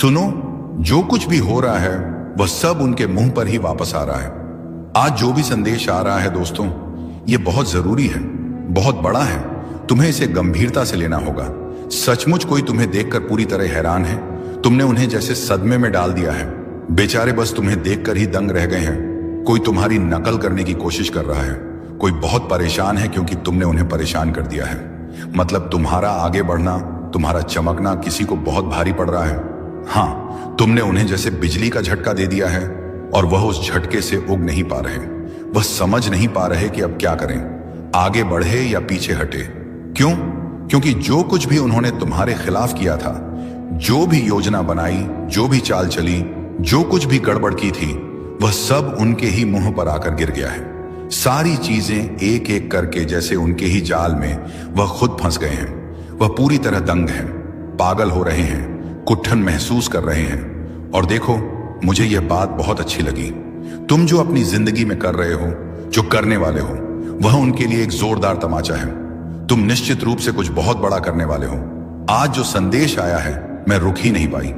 सुनो, जो कुछ भी हो रहा है वह सब उनके मुंह पर ही वापस आ रहा है। आज जो भी संदेश आ रहा है दोस्तों, ये बहुत जरूरी है, बहुत बड़ा है। तुम्हें इसे गंभीरता से लेना होगा। सचमुच कोई तुम्हें देखकर पूरी तरह हैरान है। तुमने उन्हें जैसे सदमे में डाल दिया है। बेचारे बस तुम्हें देखकर ही दंग रह गए हैं। कोई तुम्हारी नकल करने की कोशिश कर रहा है। कोई बहुत परेशान है क्योंकि तुमने उन्हें परेशान कर दिया है। मतलब तुम्हारा आगे बढ़ना, तुम्हारा चमकना किसी को बहुत भारी पड़ रहा है। हाँ, तुमने उन्हें जैसे बिजली का झटका दे दिया है और वह उस झटके से उग नहीं पा रहे। वह समझ नहीं पा रहे कि अब क्या करें, आगे बढ़े या पीछे हटे। क्यों? क्योंकि जो कुछ भी उन्होंने तुम्हारे खिलाफ किया था, जो भी योजना बनाई, जो भी चाल चली, जो कुछ भी गड़बड़ की थी, वह सब उनके ही मुंह पर आकर गिर गया है। सारी चीजें एक एक करके जैसे उनके ही जाल में वह खुद फंस गए हैं। वह पूरी तरह दंग हैं, पागल हो रहे हैं, कुट्ठन महसूस कर रहे हैं। और देखो, मुझे यह बात बहुत अच्छी लगी। तुम जो अपनी जिंदगी में कर रहे हो, जो करने वाले हो, वह उनके लिए एक जोरदार तमाचा है। तुम निश्चित रूप से कुछ बहुत बड़ा करने वाले हो। आज जो संदेश आया है, मैं रुक ही नहीं पाई।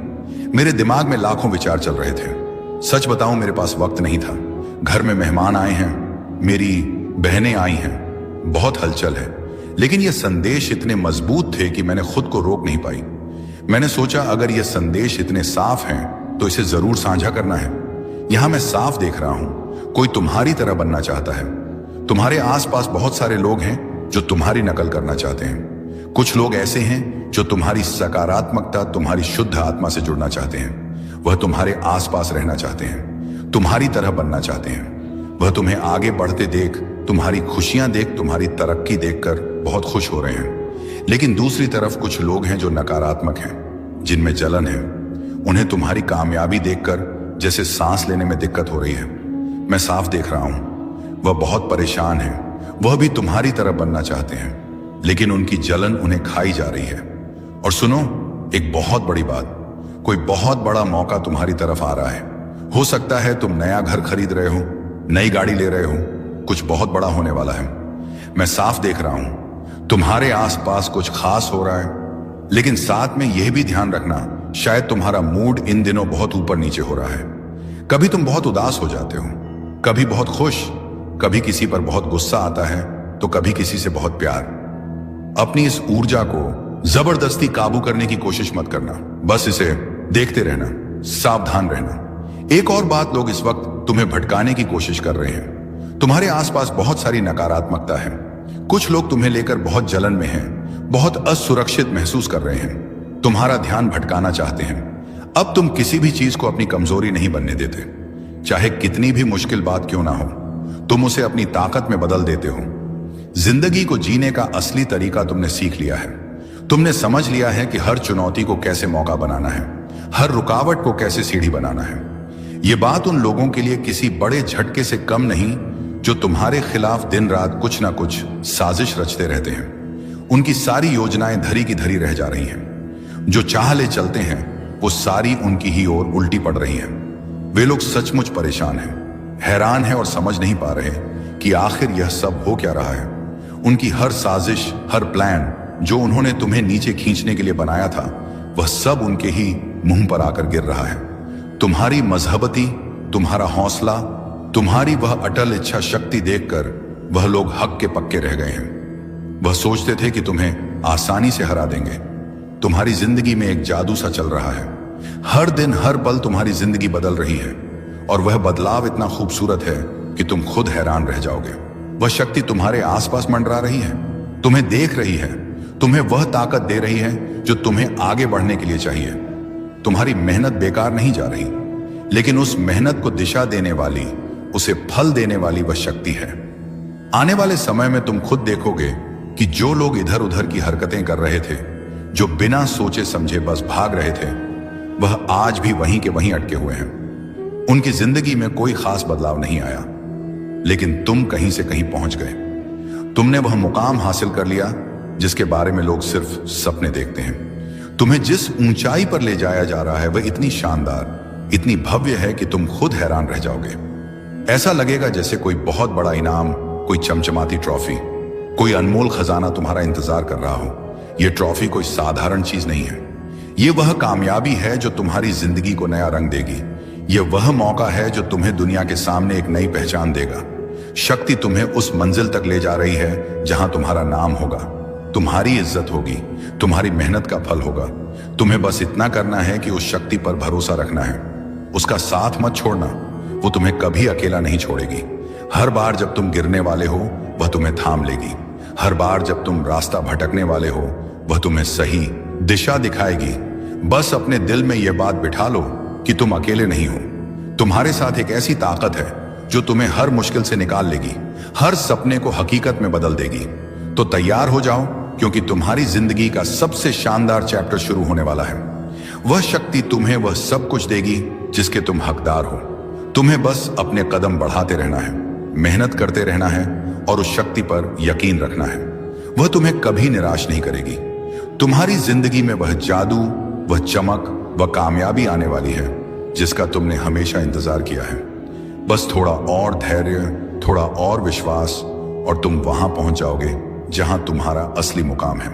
मेरे दिमाग में लाखों विचार चल रहे थे। सच बताऊं, मेरे पास वक्त नहीं था। घर में मेहमान आए हैं, मेरी बहनें आई हैं, बहुत हलचल है। लेकिन ये संदेश इतने मजबूत थे कि मैंने खुद को रोक नहीं पाई। मैंने सोचा, अगर ये संदेश इतने साफ हैं तो इसे जरूर साझा करना है। यहां मैं साफ देख रहा हूं, कोई तुम्हारी तरह बनना चाहता है। तुम्हारे आसपास बहुत सारे लोग हैं जो तुम्हारी नकल करना चाहते हैं। कुछ लोग ऐसे हैं जो तुम्हारी सकारात्मकता, तुम्हारी शुद्ध आत्मा से जुड़ना चाहते हैं। वह तुम्हारे आसपास रहना चाहते हैं, तुम्हारी तरह बनना चाहते हैं। वह तुम्हें आगे बढ़ते देख, तुम्हारी खुशियां देख, तुम्हारी तरक्की देखकर बहुत खुश हो रहे हैं। लेकिन दूसरी तरफ कुछ लोग हैं जो नकारात्मक हैं, जिनमें जलन है। उन्हें तुम्हारी कामयाबी देखकर जैसे सांस लेने में दिक्कत हो रही है। मैं साफ देख रहा हूं, वह बहुत परेशान है। वह भी तुम्हारी तरह बनना चाहते हैं, लेकिन उनकी जलन उन्हें खाई जा रही है। और सुनो, एक बहुत बड़ी बात, कोई बहुत बड़ा मौका तुम्हारी तरफ आ रहा है। हो सकता है तुम नया घर खरीद रहे हो, नई गाड़ी ले रहे हो, कुछ बहुत बड़ा होने वाला है। मैं साफ देख रहा हूं, तुम्हारे आसपास कुछ खास हो रहा है। लेकिन साथ में यह भी ध्यान रखना, शायद तुम्हारा मूड इन दिनों बहुत ऊपर नीचे हो रहा है। कभी तुम बहुत उदास हो जाते हो, कभी बहुत खुश, कभी किसी पर बहुत गुस्सा आता है तो कभी किसी से बहुत प्यार। अपनी इस ऊर्जा को जबरदस्ती काबू करने की कोशिश मत करना, बस इसे देखते रहना, सावधान रहना। एक और बात, लोग इस वक्त तुम्हें भटकाने की कोशिश कर रहे हैं। तुम्हारे आसपास बहुत सारी नकारात्मकता है। कुछ लोग तुम्हें लेकर बहुत जलन में हैं, बहुत असुरक्षित महसूस कर रहे हैं, तुम्हारा ध्यान भटकाना चाहते हैं। अब तुम किसी भी चीज को अपनी कमजोरी नहीं बनने देते। चाहे कितनी भी मुश्किल बात क्यों ना हो, तुम उसे अपनी ताकत में बदल देते हो। जिंदगी को जीने का असली तरीका तुमने सीख लिया है। तुमने समझ लिया है कि हर चुनौती को कैसे मौका बनाना है, हर रुकावट को कैसे सीढ़ी बनाना है। यह बात उन लोगों के लिए किसी बड़े झटके से कम नहीं जो तुम्हारे खिलाफ दिन रात कुछ ना कुछ साजिश रचते रहते हैं। उनकी सारी योजनाएं धरी की धरी रह जा रही हैं। जो चाह ले चलते हैं, वो सारी उनकी ही ओर उल्टी पड़ रही हैं। वे लोग सचमुच परेशान हैं, हैरान हैं और समझ नहीं पा रहे कि आखिर यह सब हो क्या रहा है। उनकी हर साजिश, हर प्लान जो उन्होंने तुम्हें नीचे खींचने के लिए बनाया था, वह सब उनके ही मुंह पर आकर गिर रहा है। तुम्हारी मजहबती, तुम्हारा हौसला, तुम्हारी वह अटल इच्छा शक्ति देखकर वह लोग हक के पक्के रह गए हैं। वह सोचते थे कि तुम्हें आसानी से हरा देंगे। तुम्हारी जिंदगी में एक जादू सा चल रहा है। हर दिन, हर पल तुम्हारी जिंदगी बदल रही है और वह बदलाव इतना खूबसूरत है कि तुम खुद हैरान रह जाओगे। वह शक्ति तुम्हारे आसपास मंडरा रही है, तुम्हें देख रही है, तुम्हें वह ताकत दे रही है जो तुम्हें आगे बढ़ने के लिए चाहिए। तुम्हारी मेहनत बेकार नहीं जा रही, लेकिन उस मेहनत को दिशा देने वाली, उसे फल देने वाली वह शक्ति है। आने वाले समय में तुम खुद देखोगे कि जो लोग इधर उधर की हरकतें कर रहे थे, जो बिना सोचे समझे बस भाग रहे थे, वह आज भी वहीं के वहीं अटके हुए हैं। उनकी जिंदगी में कोई खास बदलाव नहीं आया, लेकिन तुम कहीं से कहीं पहुंच गए। तुमने वह मुकाम हासिल कर लिया जिसके बारे में लोग सिर्फ सपने देखते हैं। तुम्हें जिस ऊंचाई पर ले जाया जा रहा है, वह इतनी शानदार, इतनी भव्य है कि तुम खुद हैरान रह जाओगे। ऐसा लगेगा जैसे कोई बहुत बड़ा इनाम, कोई चमचमाती ट्रॉफी, कोई अनमोल खजाना तुम्हारा इंतजार कर रहा हो। यह ट्रॉफी कोई साधारण चीज नहीं है। ये वह कामयाबी है जो तुम्हारी जिंदगी को नया रंग देगी। ये वह मौका है जो तुम्हें दुनिया के सामने एक नई पहचान देगा। शक्ति तुम्हें उस मंजिल तक ले जा रही है जहां तुम्हारा नाम होगा, तुम्हारी इज्जत होगी, तुम्हारी मेहनत का फल होगा। तुम्हें बस इतना करना है कि उस शक्ति पर भरोसा रखना है, उसका साथ मत छोड़ना। वो तुम्हें कभी अकेला नहीं छोड़ेगी। हर बार जब तुम गिरने वाले हो वह तुम्हें थाम लेगी। हर बार जब तुम रास्ता भटकने वाले हो वह तुम्हें सही दिशा दिखाएगी। बस अपने दिल में यह बात बिठा लो कि तुम अकेले नहीं हो। तुम्हारे साथ एक ऐसी ताकत है जो तुम्हें हर मुश्किल से निकाल लेगी, हर सपने को हकीकत में बदल देगी। तो तैयार हो जाओ, क्योंकि तुम्हारी जिंदगी का सबसे शानदार चैप्टर शुरू होने वाला है। वह शक्ति तुम्हें वह सब कुछ देगी जिसके तुम हकदार हो। तुम्हें बस अपने कदम बढ़ाते रहना है, मेहनत करते रहना है और उस शक्ति पर यकीन रखना है। वह तुम्हें कभी निराश नहीं करेगी। तुम्हारी जिंदगी में वह जादू, वह चमक, वह कामयाबी आने वाली है जिसका तुमने हमेशा इंतजार किया है। बस थोड़ा और धैर्य, थोड़ा और विश्वास और तुम वहां पहुंच जाओगे जहां तुम्हारा असली मुकाम है।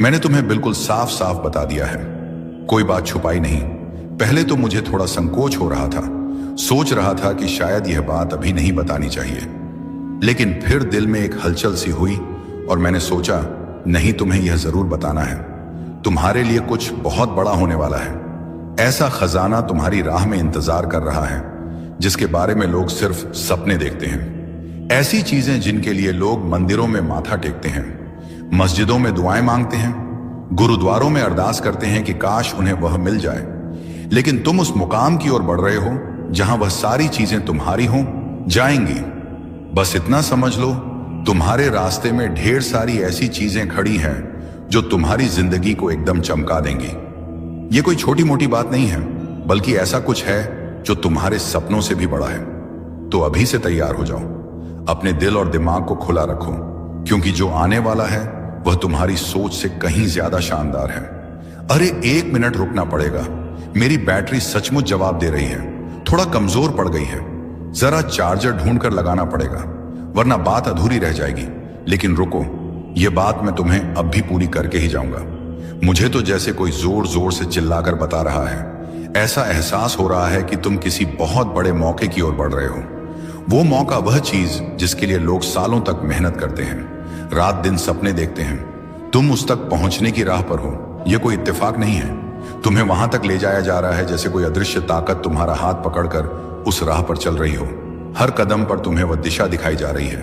मैंने तुम्हें बिल्कुल साफ साफ बता दिया है, कोई बात छुपाई नहीं। पहले तो मुझे थोड़ा संकोच हो रहा था, सोच रहा था कि शायद यह बात अभी नहीं बतानी चाहिए, लेकिन फिर दिल में एक हलचल सी हुई और मैंने सोचा नहीं, तुम्हें यह जरूर बताना है। तुम्हारे लिए कुछ बहुत बड़ा होने वाला है। ऐसा खजाना तुम्हारी राह में इंतजार कर रहा है जिसके बारे में लोग सिर्फ सपने देखते हैं। ऐसी चीजें जिनके लिए लोग मंदिरों में माथा टेकते हैं, मस्जिदों में दुआएं मांगते हैं, गुरुद्वारों में अरदास करते हैं कि काश उन्हें वह मिल जाए। लेकिन तुम उस मुकाम की ओर बढ़ रहे हो जहां वह सारी चीजें तुम्हारी हों, जाएंगी। बस इतना समझ लो, तुम्हारे रास्ते में ढेर सारी ऐसी चीजें खड़ी हैं जो तुम्हारी जिंदगी को एकदम चमका देंगी। ये कोई छोटी मोटी बात नहीं है, बल्कि ऐसा कुछ है जो तुम्हारे सपनों से भी बड़ा है। तो अभी से तैयार हो जाओ, अपने दिल और दिमाग को खुला रखो, क्योंकि जो आने वाला है वह तुम्हारी सोच से कहीं ज्यादा शानदार है। अरे 1 मिनट रुकना पड़ेगा, मेरी बैटरी सचमुच जवाब दे रही है, थोड़ा कमजोर पड़ गई है, जरा चार्जर ढूंढकर लगाना पड़ेगा, वरना बात अधूरी रह जाएगी। लेकिन रुको, यह बात मैं तुम्हें अब भी पूरी करके ही जाऊंगा। मुझे तो जैसे कोई जोर जोर से चिल्लाकर बता रहा है। ऐसा एहसास हो रहा है कि तुम किसी बहुत बड़े मौके की ओर बढ़ रहे हो। वो मौका, वह चीज जिसके लिए लोग सालों तक मेहनत करते हैं, रात दिन सपने देखते हैं। तुम उस तक पहुंचने की राह पर हो। यह कोई इत्तेफाक नहीं है, तुम्हें वहां तक ले जाया जा रहा है जैसे कोई अदृश्य ताकत तुम्हारा हाथ पकड़कर उस राह पर चल रही हो। हर कदम पर तुम्हें वह दिशा दिखाई जा रही है,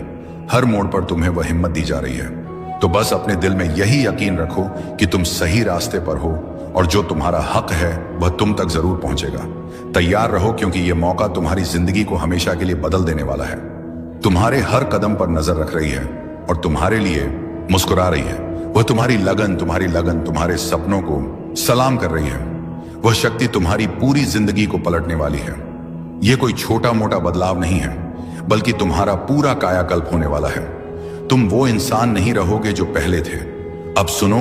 हर मोड़ पर तुम्हें वह हिम्मत दी जा रही है। तो बस अपने दिल में यही यकीन रखो कि तुम सही रास्ते पर हो और जो तुम्हारा हक है वह तुम तक जरूर पहुंचेगा। तैयार रहो, क्योंकि यह मौका तुम्हारी जिंदगी को हमेशा के लिए बदल देने वाला है। तुम्हारे हर कदम पर नजर रख रही है और तुम्हारे लिए मुस्कुरा रही है। वह तुम्हारी लगन तुम्हारे सपनों को सलाम कर रही है। वह शक्ति तुम्हारी पूरी जिंदगी को पलटने वाली है। यह कोई छोटा मोटा बदलाव नहीं है, बल्कि तुम्हारा पूरा कायाकल्प होने वाला है। तुम वो इंसान नहीं रहोगे जो पहले थे। अब सुनो,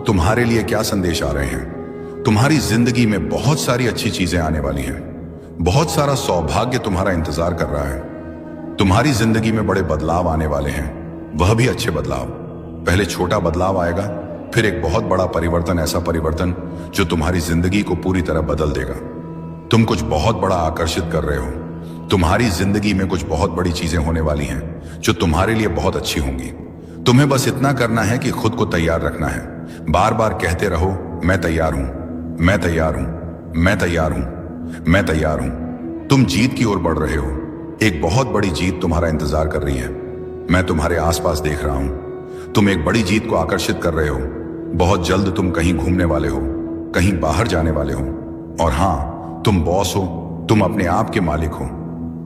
तुम्हारे लिए क्या संदेश आ रहे हैं। तुम्हारी जिंदगी में बहुत सारी अच्छी चीजें आने वाली हैं। बहुत सारा सौभाग्य तुम्हारा इंतजार कर रहा है। तुम्हारी जिंदगी में बड़े बदलाव आने वाले हैं, वह भी अच्छे बदलाव। पहले छोटा बदलाव आएगा, फिर एक बहुत बड़ा परिवर्तन, ऐसा परिवर्तन जो तुम्हारी जिंदगी को पूरी तरह बदल देगा। तुम कुछ बहुत बड़ा आकर्षित कर रहे हो। तुम्हारी जिंदगी में कुछ बहुत बड़ी चीजें होने वाली हैं जो तुम्हारे लिए बहुत अच्छी होंगी। तुम्हें बस इतना करना है कि खुद को तैयार रखना है। बार बार कहते रहो, मैं तैयार हूं, मैं तैयार हूं, मैं तैयार हूं, मैं तैयार हूं। तुम जीत की ओर बढ़ रहे हो। एक बहुत बड़ी जीत तुम्हारा इंतजार कर रही है। मैं तुम्हारे आसपास देख रहा हूं। तुम एक बड़ी जीत को आकर्षित कर रहे हो। बहुत जल्द तुम कहीं घूमने वाले हो, कहीं बाहर जाने वाले हो। और हां, तुम बॉस हो, तुम अपने आप के मालिक हो।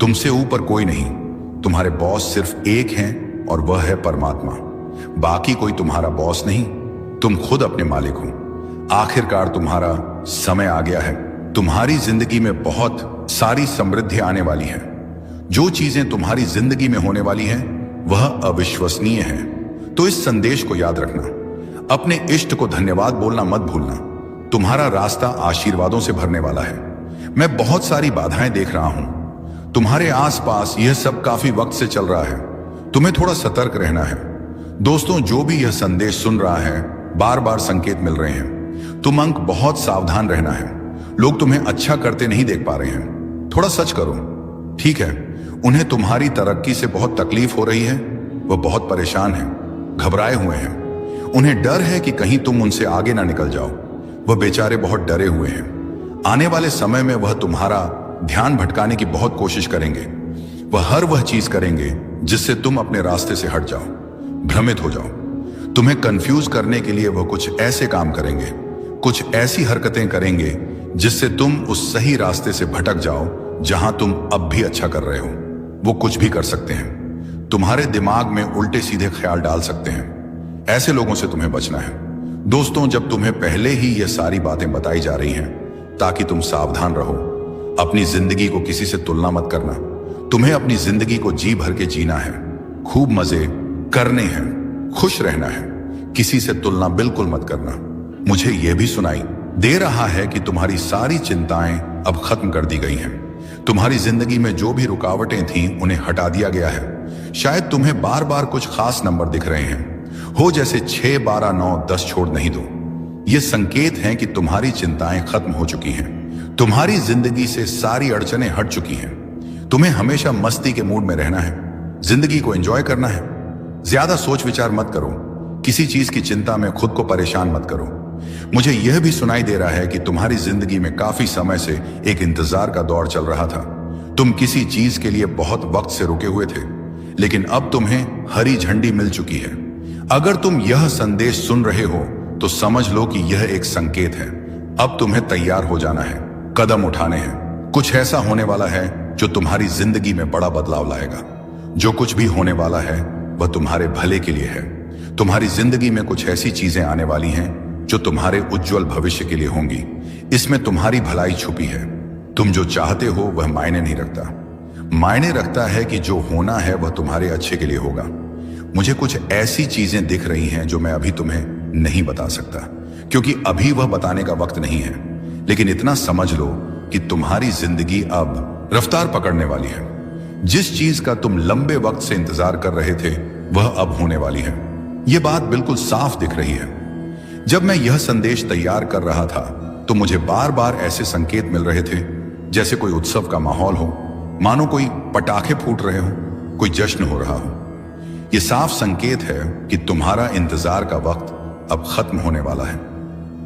तुमसे ऊपर कोई नहीं। तुम्हारे बॉस सिर्फ एक हैं और वह है परमात्मा। बाकी कोई तुम्हारा बॉस नहीं, तुम खुद अपने मालिक हो। आखिरकार तुम्हारा समय आ गया है। तुम्हारी जिंदगी में बहुत सारी समृद्धि आने वाली है। जो चीजें तुम्हारी जिंदगी में होने वाली हैं वह अविश्वसनीय है। तो इस संदेश को याद रखना। अपने इष्ट को धन्यवाद बोलना मत भूलना। तुम्हारा रास्ता आशीर्वादों से भरने वाला है। मैं बहुत सारी बाधाएं देख रहा हूं। तुम्हारे आसपास यह सब काफी वक्त से चल रहा है। तुम्हें थोड़ा सतर्क रहना है। दोस्तों, जो भी यह संदेश सुन रहा है, बार बार संकेत मिल रहे हैं। तुम अंक बहुत सावधान रहना है। लोग तुम्हें अच्छा करते नहीं देख पा रहे हैं। थोड़ा सच करो। ठीक है, उन्हें तुम्हारी तरक्की से बहुत तकलीफ हो रही है। वह बहुत परेशान है, घबराए हुए हैं। उन्हें डर है कि कहीं तुम उनसे आगे ना निकल जाओ। वह बेचारे बहुत डरे हुए हैं। आने वाले समय में वह तुम्हारा ध्यान भटकाने की बहुत कोशिश करेंगे। वह चीज करेंगे जिससे तुम अपने रास्ते से हट जाओ, भ्रमित हो जाओ। तुम्हें कंफ्यूज करने के लिए वह कुछ ऐसे काम करेंगे, कुछ ऐसी हरकतें करेंगे जिससे तुम उस सही रास्ते से भटक जाओ जहां तुम अब भी अच्छा कर रहे हो। वो कुछ भी कर सकते हैं, तुम्हारे दिमाग में उल्टे सीधे ख्याल डाल सकते हैं। ऐसे लोगों से तुम्हें बचना है। दोस्तों, जब तुम्हें पहले ही ये सारी बातें बताई जा रही हैं ताकि तुम सावधान रहो। अपनी जिंदगी को किसी से तुलना मत करना। तुम्हें अपनी जिंदगी को जी भर के जीना है, खूब मजे करने हैं, खुश रहना है। किसी से तुलना बिल्कुल मत करना। मुझे यह भी सुनाई दे रहा है कि तुम्हारी सारी चिंताएं अब खत्म कर दी गई हैं। तुम्हारी जिंदगी में जो भी रुकावटें थीं उन्हें हटा दिया गया है। शायद तुम्हें बार बार कुछ खास नंबर दिख रहे हैं, हो जैसे 6, 12, 9, 10 छोड़ नहीं दो। ये संकेत हैं कि तुम्हारी चिंताएं खत्म हो चुकी हैं। तुम्हारी जिंदगी से सारी अड़चनें हट चुकी हैं। तुम्हें हमेशा मस्ती के मूड में रहना है, जिंदगी को एंजॉय करना है। ज्यादा सोच विचार मत करो, किसी चीज की चिंता में खुद को परेशान मत करो। मुझे यह भी सुनाई दे रहा है कि तुम्हारी जिंदगी में काफी समय से एक इंतजार का दौर चल रहा था। तुम किसी चीज के लिए बहुत वक्त से रुके हुए थे, लेकिन अब तुम्हें हरी झंडी मिल चुकी है। अगर तुम यह संदेश सुन रहे हो तो समझ लो कि यह एक संकेत है। अब तुम्हें तैयार हो जाना है, कदम उठाने हैं। कुछ ऐसा होने वाला है जो तुम्हारी जिंदगी में बड़ा बदलाव लाएगा। जो कुछ भी होने वाला है वह तुम्हारे भले के लिए है। तुम्हारी जिंदगी में कुछ ऐसी चीजें आने वाली हैं जो तुम्हारे उज्जवल भविष्य के लिए होंगी। इसमें तुम्हारी भलाई छुपी है। तुम जो चाहते हो वह मायने नहीं रखता। मायने रखता है कि जो होना है वह तुम्हारे अच्छे के लिए होगा। मुझे कुछ ऐसी चीजें दिख रही हैं जो मैं अभी तुम्हें नहीं बता सकता, क्योंकि अभी वह बताने का वक्त नहीं है। लेकिन इतना समझ लो कि तुम्हारी जिंदगी अब रफ्तार पकड़ने वाली है। जिस चीज का तुम लंबे वक्त से इंतजार कर रहे थे वह अब होने वाली है। यह बात बिल्कुल साफ दिख रही है। जब मैं यह संदेश तैयार कर रहा था तो मुझे बार बार ऐसे संकेत मिल रहे थे जैसे कोई उत्सव का माहौल हो, मानो कोई पटाखे फूट रहे हो, कोई जश्न हो रहा हो। यह साफ संकेत है कि तुम्हारा इंतजार का वक्त अब खत्म होने वाला है।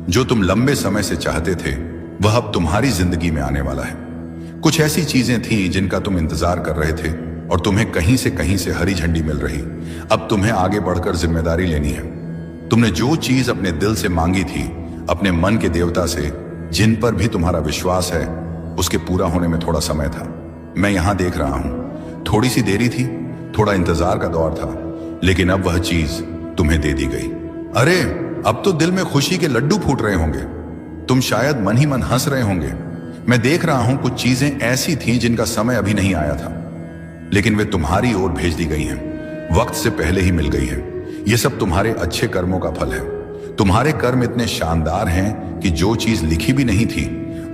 जो तुम लंबे समय से चाहते थे वह अब तुम्हारी जिंदगी में आने वाला है। कुछ ऐसी चीजें थीं जिनका तुम इंतजार कर रहे थे और तुम्हें कहीं से हरी झंडी मिल रही। अब तुम्हें आगे बढ़कर जिम्मेदारी लेनी है। तुमने जो चीज अपने दिल से मांगी थी, अपने मन के देवता से, जिन पर भी तुम्हारा विश्वास है, उसके पूरा होने में थोड़ा समय था। मैं यहां देख रहा हूं। थोड़ी सी देरी थी, थोड़ा इंतजार का दौर था, लेकिन अब वह चीज तुम्हें दे दी गई। अरे, अब तो दिल में खुशी के लड्डू फूट रहे होंगे। तुम शायद मन ही मन हंस रहे होंगे। मैं देख रहा हूं कुछ चीजें ऐसी थीं जिनका समय अभी नहीं आया था, लेकिन वे तुम्हारी ओर भेज दी गई हैं, वक्त से पहले ही मिल गई हैं। ये सब तुम्हारे अच्छे कर्मों का फल है। तुम्हारे कर्म इतने शानदार हैं कि जो चीज लिखी भी नहीं थी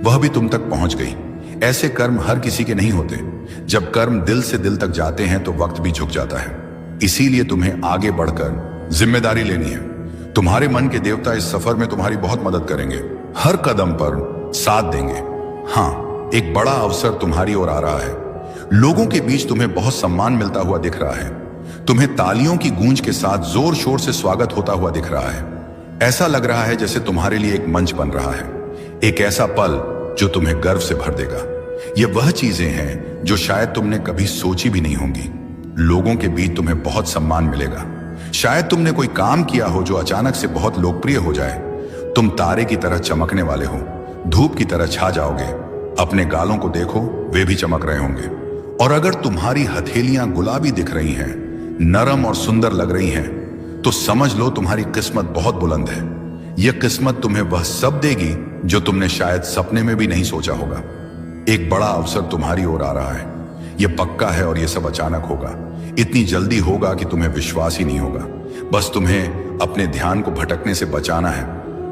वह भी तुम तक पहुंच गई। ऐसे कर्म हर किसी के नहीं होते। जब कर्म दिल से दिल तक जाते हैं तो वक्त भी झुक जाता है। इसीलिए तुम्हें आगे बढ़कर जिम्मेदारी लेनी है। तुम्हारे मन के देवता इस सफर में तुम्हारी बहुत मदद करेंगे, हर कदम पर साथ देंगे। हाँ, एक बड़ा अवसर तुम्हारी ओर आ रहा है। लोगों के बीच तुम्हें बहुत सम्मान मिलता हुआ दिख रहा है। तुम्हें तालियों की गूंज के साथ जोर शोर से स्वागत होता हुआ दिख रहा है। ऐसा लग रहा है जैसे तुम्हारे लिए एक मंच बन रहा है, एक ऐसा पल जो तुम्हें गर्व से भर देगा। ये वह चीजें हैं जो शायद तुमने कभी सोची भी नहीं होंगी। लोगों के बीच तुम्हें बहुत सम्मान मिलेगा। शायद तुमने कोई काम किया हो जो अचानक से बहुत लोकप्रिय हो जाए। तुम तारे की तरह चमकने वाले हो, धूप की तरह छा जाओगे। अपने गालों को देखो, वे भी चमक रहे होंगे। और अगर तुम्हारी हथेलियां गुलाबी दिख रही हैं, नरम और सुंदर लग रही हैं, तो समझ लो तुम्हारी किस्मत बहुत बुलंद है। यह किस्मत तुम्हें वह सब देगी जो तुमने शायद सपने में भी नहीं सोचा होगा। एक बड़ा अवसर तुम्हारी ओर आ रहा है। यह पक्का है और यह सब अचानक होगा। इतनी जल्दी होगा कि तुम्हें विश्वास ही नहीं होगा। बस तुम्हें अपने ध्यान को भटकने से बचाना है,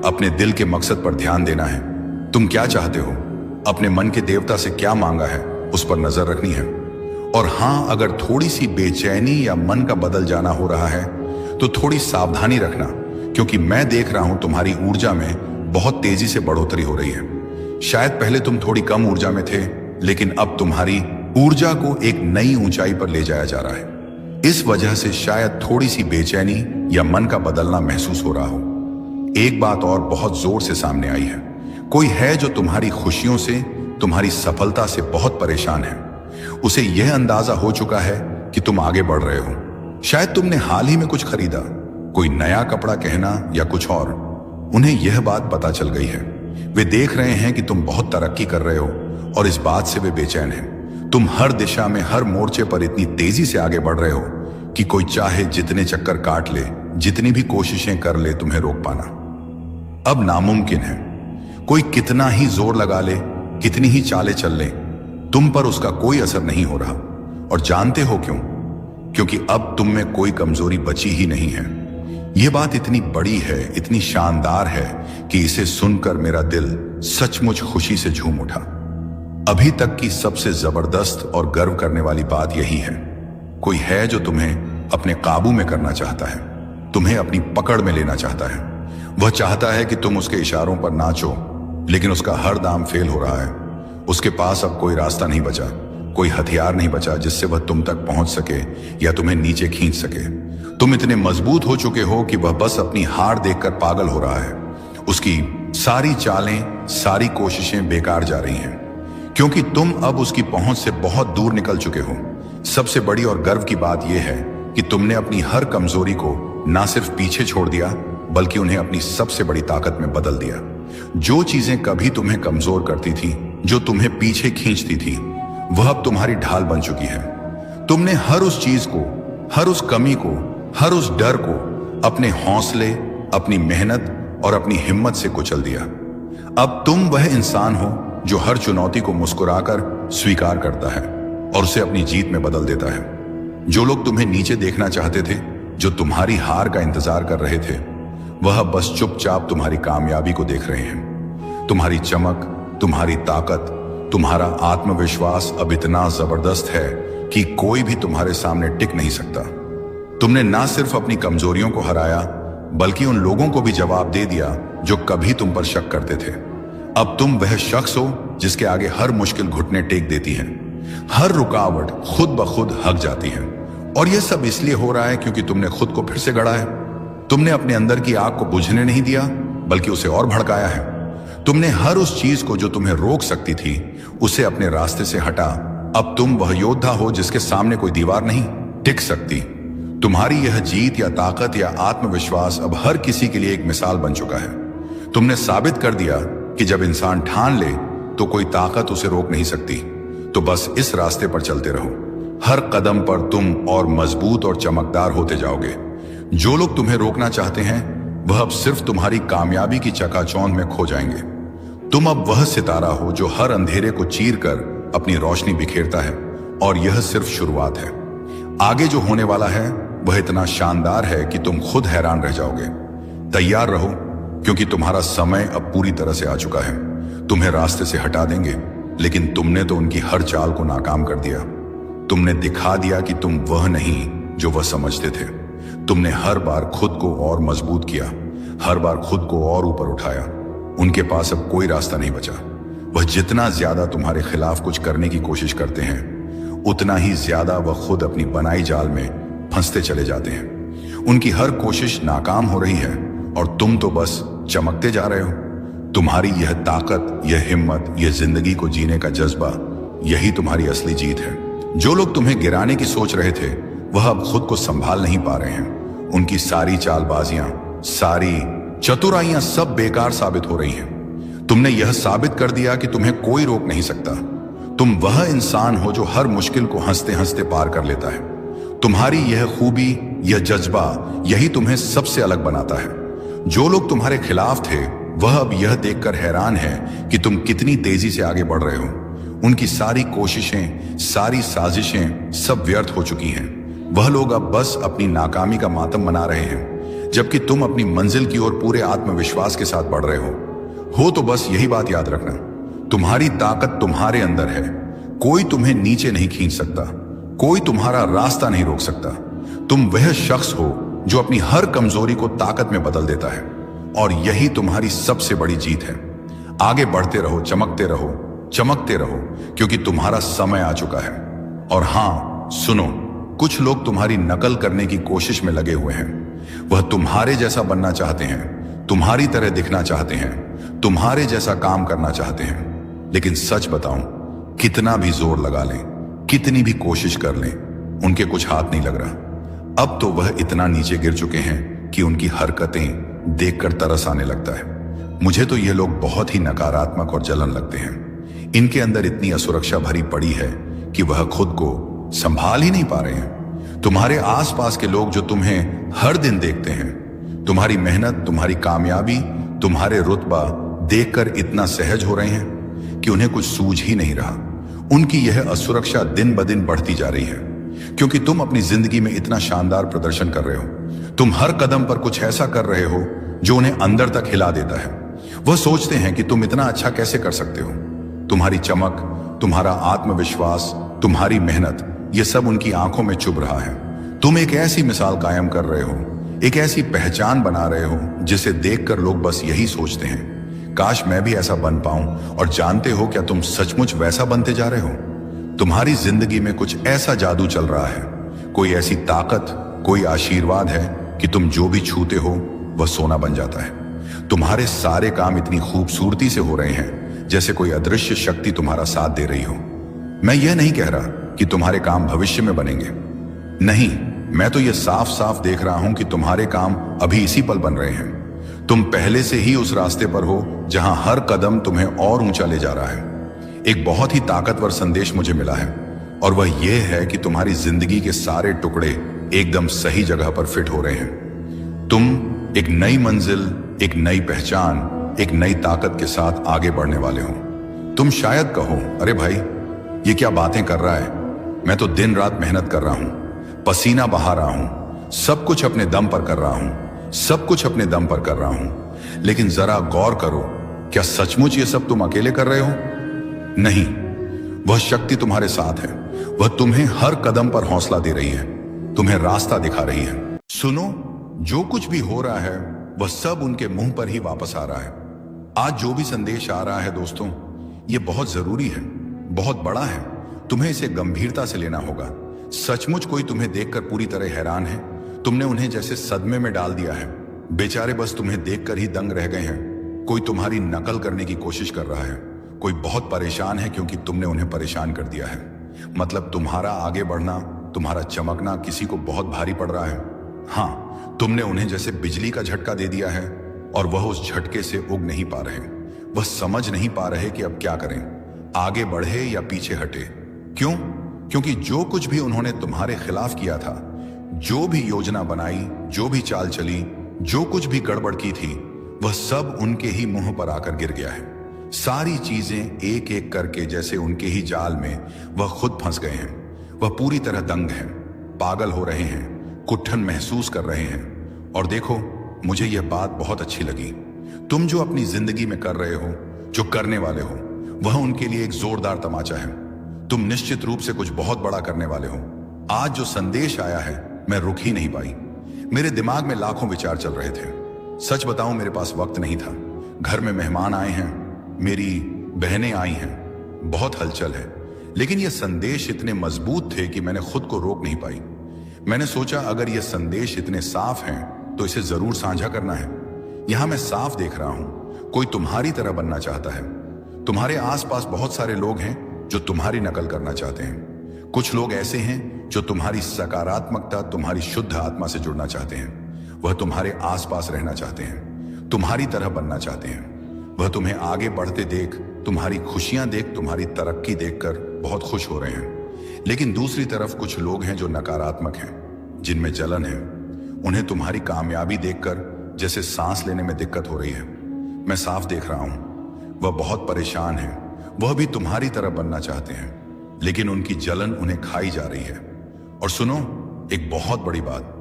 अपने दिल के मकसद पर ध्यान देना है। तुम क्या चाहते हो, अपने मन के देवता से क्या मांगा है, उस पर नजर रखनी है। और हां, अगर थोड़ी सी बेचैनी या मन का बदल जाना हो रहा है तो थोड़ी सावधानी रखना, क्योंकि मैं देख रहा हूं तुम्हारी ऊर्जा में बहुत तेजी से बढ़ोतरी हो रही है। शायद पहले तुम थोड़ी कम ऊर्जा में थे, लेकिन अब तुम्हारी ऊर्जा को एक नई ऊंचाई पर ले जाया जा रहा है। इस वजह से शायद थोड़ी सी बेचैनी या मन का बदलना महसूस हो रहा हो। एक बात और बहुत जोर से सामने आई है। कोई है जो तुम्हारी खुशियों से, तुम्हारी सफलता से बहुत परेशान है। उसे यह अंदाजा हो चुका है कि तुम आगे बढ़ रहे हो। शायद तुमने हाल ही में कुछ खरीदा, कोई नया कपड़ा कहना या कुछ और। उन्हें यह बात पता चल गई है। वे देख रहे हैं कि तुम बहुत तरक्की कर रहे हो और इस बात से वे बेचैन हैं। तुम हर दिशा में, हर मोर्चे पर इतनी तेजी से आगे बढ़ रहे हो कि कोई चाहे जितने चक्कर काट ले, जितनी भी कोशिशें कर ले, तुम्हें रोक पाना अब नामुमकिन है। कोई कितना ही जोर लगा ले, कितनी ही चालें चल ले, तुम पर उसका कोई असर नहीं हो रहा। और जानते हो क्यों? क्योंकि अब तुम में कोई कमजोरी बची ही नहीं है। यह बात इतनी बड़ी है, इतनी शानदार है कि इसे सुनकर मेरा दिल सचमुच खुशी से झूम उठा। अभी तक की सबसे जबरदस्त और गर्व करने वाली बात यही है। कोई है जो तुम्हें अपने काबू में करना चाहता है, तुम्हें अपनी पकड़ में लेना चाहता है। वह चाहता है कि तुम उसके इशारों पर नाचो, लेकिन उसका हर दाम फेल हो रहा है। उसके पास अब कोई रास्ता नहीं बचा, कोई हथियार नहीं बचा जिससे वह तुम तक पहुंच सके या तुम्हें नीचे खींच सके। तुम इतने मजबूत हो चुके हो कि वह बस अपनी हार देखकर पागल हो रहा है। उसकी सारी चालें, सारी कोशिशें बेकार जा रही हैं, क्योंकि तुम अब उसकी पहुंच से बहुत दूर निकल चुके हो। सबसे बड़ी और गर्व की बात यह है कि तुमने अपनी हर कमजोरी को ना सिर्फ पीछे छोड़ दिया, बल्कि उन्हें अपनी सबसे बड़ी ताकत में बदल दिया। जो चीजें कभी तुम्हें कमजोर करती थी, जो तुम्हें पीछे खींचती थी, वह अब तुम्हारी ढाल बन चुकी है। तुमने हर उस चीज को, हर उस कमी को, हर उस डर को अपने हौसले, अपनी मेहनत और अपनी हिम्मत से कुचल दिया। अब तुम वह इंसान हो जो हर चुनौती को मुस्कुराकर स्वीकार करता है और उसे अपनी जीत में बदल देता है। जो लोग तुम्हें नीचे देखना चाहते थे, जो तुम्हारी हार का इंतजार कर रहे थे, वह बस चुपचाप तुम्हारी कामयाबी को देख रहे हैं। तुम्हारी चमक, तुम्हारी ताकत, तुम्हारा आत्मविश्वास अब इतना जबरदस्त है कि कोई भी तुम्हारे सामने टिक नहीं सकता। तुमने ना सिर्फ अपनी कमजोरियों को हराया, बल्कि उन लोगों को भी जवाब दे दिया जो कभी तुम पर शक करते थे। अब तुम वह शख्स हो जिसके आगे हर मुश्किल घुटने टेक देती है, हर रुकावट खुद ब खुद हक जाती है। और यह सब इसलिए हो रहा है क्योंकि तुमने खुद को फिर से गढ़ा है। तुमने अपने अंदर की आग को बुझने नहीं दिया, बल्कि उसे और भड़काया है। तुमने हर उस चीज को जो तुम्हें रोक सकती थी, उसे अपने रास्ते से हटा। अब तुम वह योद्धा हो जिसके सामने कोई दीवार नहीं टिक सकती। तुम्हारी यह जीत या ताकत या आत्मविश्वास अब हर किसी के लिए एक मिसाल बन चुका है। तुमने साबित कर दिया कि जब इंसान ठान ले तो कोई ताकत उसे रोक नहीं सकती। तो बस इस रास्ते पर चलते रहो। हर कदम पर तुम और मजबूत और चमकदार होते जाओगे। जो लोग तुम्हें रोकना चाहते हैं, वह अब सिर्फ तुम्हारी कामयाबी की चकाचौंध में खो जाएंगे। तुम अब वह सितारा हो जो हर अंधेरे को चीर कर अपनी रोशनी बिखेरता है, और यह सिर्फ शुरुआत है। आगे जो होने वाला है वह इतना शानदार है कि तुम खुद हैरान रह जाओगे। तैयार रहो, क्योंकि तुम्हारा समय अब पूरी तरह से आ चुका है। तुम्हें रास्ते से हटा देंगे, लेकिन तुमने तो उनकी हर चाल को नाकाम कर दिया। तुमने दिखा दिया कि तुम वह नहीं जो वह समझते थे। तुमने हर बार खुद को और मजबूत किया, हर बार खुद को और ऊपर उठाया। उनके पास अब कोई रास्ता नहीं बचा। वह जितना ज्यादा तुम्हारे खिलाफ कुछ करने की कोशिश करते हैं, उतना ही ज्यादा वह खुद अपनी बनाई जाल में फंसते चले जाते हैं। उनकी हर कोशिश नाकाम हो रही है और तुम तो बस चमकते जा रहे हो। तुम्हारी यह ताकत, यह हिम्मत, यह जिंदगी को जीने का जज्बा, यही तुम्हारी असली जीत है। जो लोग तुम्हें गिराने की सोच रहे थे, वह अब खुद को संभाल नहीं पा रहे हैं। उनकी सारी चालबाजियां, सारी चतुराइयां सब बेकार साबित हो रही हैं। तुमने यह साबित कर दिया कि तुम्हें कोई रोक नहीं सकता। तुम वह इंसान हो जो हर मुश्किल को हंसते हंसते पार कर लेता है। तुम्हारी यह खूबी, यह जज्बा, यही तुम्हें सबसे अलग बनाता है। जो लोग तुम्हारे खिलाफ थे, वह अब यह देखकर हैरान है कि तुम कितनी तेजी से आगे बढ़ रहे हो। उनकी सारी कोशिशें, सारी साजिशें सब व्यर्थ हो चुकी हैं। वह लोग अब बस अपनी नाकामी का मातम मना रहे हैं, जबकि तुम अपनी मंजिल की ओर पूरे आत्मविश्वास के साथ बढ़ रहे हो। तो बस यही बात याद रखना, तुम्हारी ताकत तुम्हारे अंदर है। कोई तुम्हें नीचे नहीं खींच सकता, कोई तुम्हारा रास्ता नहीं रोक सकता। तुम वह शख्स हो जो अपनी हर कमजोरी को ताकत में बदल देता है। और यही तुम्हारी सबसे बड़ी जीत है। आगे बढ़ते रहो, चमकते रहो, चमकते रहो, क्योंकि तुम्हारा समय आ चुका है। और हां सुनो, कुछ लोग तुम्हारी नकल करने की कोशिश में लगे हुए हैं। वह तुम्हारे जैसा बनना चाहते हैं, तुम्हारी तरह दिखना चाहते हैं, तुम्हारे जैसा काम करना चाहते हैं। लेकिन सच बताऊं, कितना भी जोर लगा लें, कितनी भी कोशिश कर लें, उनके कुछ हाथ नहीं लग रहा। अब तो वह इतना नीचे गिर चुके हैं कि उनकी हरकतें देखकर तरस आने लगता है। मुझे तो ये लोग बहुत ही नकारात्मक और जलन लगते हैं। इनके अंदर इतनी असुरक्षा भरी पड़ी है कि वह खुद को संभाल ही नहीं पा रहे हैं। तुम्हारे आसपास के लोग जो तुम्हें हर दिन देखते हैं, तुम्हारी मेहनत, तुम्हारी कामयाबी, तुम्हारे रुतबा देखकर इतना सहज हो रहे हैं कि उन्हें कुछ सूझ ही नहीं रहा। उनकी यह असुरक्षा दिन ब दिन बढ़ती जा रही है, क्योंकि तुम अपनी जिंदगी में इतना शानदार प्रदर्शन कर रहे हो। तुम हर कदम पर कुछ ऐसा कर रहे हो जो उन्हें अंदर तक हिला देता है। वह सोचते हैं कि तुम इतना अच्छा कैसे कर सकते हो। तुम्हारी चमक, तुम्हारा आत्मविश्वास, तुम्हारी मेहनत, यह सब उनकी आंखों में चुभ रहा है। तुम एक ऐसी मिसाल कायम कर रहे हो, एक ऐसी पहचान बना रहे हो जिसे देखकर लोग बस यही सोचते हैं, काश मैं भी ऐसा बन पाऊं। और जानते हो क्या तुम सचमुच वैसा बनते जा रहे हो? तुम्हारी जिंदगी में कुछ ऐसा जादू चल रहा है, कोई ऐसी ताकत, कोई आशीर्वाद है कि तुम जो भी छूते हो वह सोना बन जाता है। तुम्हारे सारे काम इतनी खूबसूरती से हो रहे हैं जैसे कोई अदृश्य शक्ति तुम्हारा साथ दे रही हो। मैं यह नहीं कह रहा कि तुम्हारे काम भविष्य में बनेंगे, नहीं, मैं तो यह साफ साफ देख रहा हूं कि तुम्हारे काम अभी इसी पल बन रहे हैं। तुम पहले से ही उस रास्ते पर हो जहां हर कदम तुम्हें और ऊंचा ले जा रहा है। एक बहुत ही ताकतवर संदेश मुझे मिला है, और वह यह है कि तुम्हारी जिंदगी के सारे टुकड़े एकदम सही जगह पर फिट हो रहे हैं। तुम एक नई मंजिल, एक नई पहचान, एक नई ताकत के साथ आगे बढ़ने वाले हो। तुम शायद कहो, अरे भाई ये क्या बातें कर रहा है, मैं तो दिन रात मेहनत कर रहा हूं, पसीना बहा रहा हूं, सब कुछ अपने दम पर कर रहा हूं, सब कुछ अपने दम पर कर रहा हूं। लेकिन जरा गौर करो, क्या सचमुच ये सब तुम अकेले कर रहे हो? नहीं, वह शक्ति तुम्हारे साथ है। वह तुम्हें हर कदम पर हौसला दे रही है, तुम्हें रास्ता दिखा रही है। सुनो, जो कुछ भी हो रहा है वह सब उनके मुंह पर ही वापस आ रहा है। आज जो भी संदेश आ रहा है दोस्तों, यह बहुत जरूरी है, बहुत बड़ा है। तुम्हें इसे गंभीरता से लेना होगा। सचमुच कोई तुम्हें देखकर पूरी तरह हैरान है। तुमने उन्हें जैसे सदमे में डाल दिया है। बेचारे बस तुम्हें देखकर ही दंग रह गए हैं। कोई तुम्हारी नकल करने की कोशिश कर रहा है, कोई बहुत परेशान है क्योंकि तुमने उन्हें परेशान कर दिया है। मतलब तुम्हारा आगे बढ़ना, तुम्हारा चमकना किसी को बहुत भारी पड़ रहा है। हाँ, तुमने उन्हें जैसे बिजली का झटका दे दिया है और वह उस झटके से उग नहीं पा रहे। वह समझ नहीं पा रहे कि अब क्या करें, आगे बढ़े या पीछे हटे। क्यों? क्योंकि जो कुछ भी उन्होंने तुम्हारे खिलाफ किया था, जो भी योजना बनाई, जो भी चाल चली, जो कुछ भी गड़बड़ की थी, वह सब उनके ही मुंह पर आकर गिर गया है। सारी चीजें एक एक करके जैसे उनके ही जाल में वह खुद फंस गए हैं। वह पूरी तरह दंग हैं, पागल हो रहे हैं, कुट्ठन महसूस कर रहे हैं। और देखो, मुझे यह बात बहुत अच्छी लगी। तुम जो अपनी जिंदगी में कर रहे हो, जो करने वाले हो, वह उनके लिए एक जोरदार तमाचा है। तुम निश्चित रूप से कुछ बहुत बड़ा करने वाले हो। आज जो संदेश आया है, मैं रुक ही नहीं पाई। मेरे दिमाग में लाखों विचार चल रहे थे। सच बताऊं, मेरे पास वक्त नहीं था। घर में मेहमान आए हैं, मेरी बहनें आई हैं, बहुत हलचल है। लेकिन यह संदेश इतने मजबूत थे कि मैंने खुद को रोक नहीं पाई। मैंने सोचा, अगर यह संदेश इतने साफ हैं तो इसे जरूर साझा करना है। यहां मैं साफ देख रहा हूं, कोई तुम्हारी तरह बनना चाहता है। तुम्हारे आसपास बहुत सारे लोग हैं जो तुम्हारी नकल करना चाहते हैं। कुछ लोग ऐसे हैं जो तुम्हारी सकारात्मकता, तुम्हारी शुद्ध आत्मा से जुड़ना चाहते हैं। वह तुम्हारे आसपास रहना चाहते हैं, तुम्हारी तरह बनना चाहते हैं। वह तुम्हें आगे बढ़ते देख, तुम्हारी खुशियां देख, तुम्हारी तरक्की देखकर बहुत खुश हो रहे हैं। लेकिन दूसरी तरफ कुछ लोग हैं जो नकारात्मक हैं, जिनमें जलन है। उन्हें तुम्हारी कामयाबी देखकर जैसे सांस लेने में दिक्कत हो रही है। मैं साफ देख रहा हूं, वह बहुत परेशान है। वह भी तुम्हारी तरह बनना चाहते हैं, लेकिन उनकी जलन उन्हें खाई जा रही है। और सुनो, एक बहुत बड़ी बात,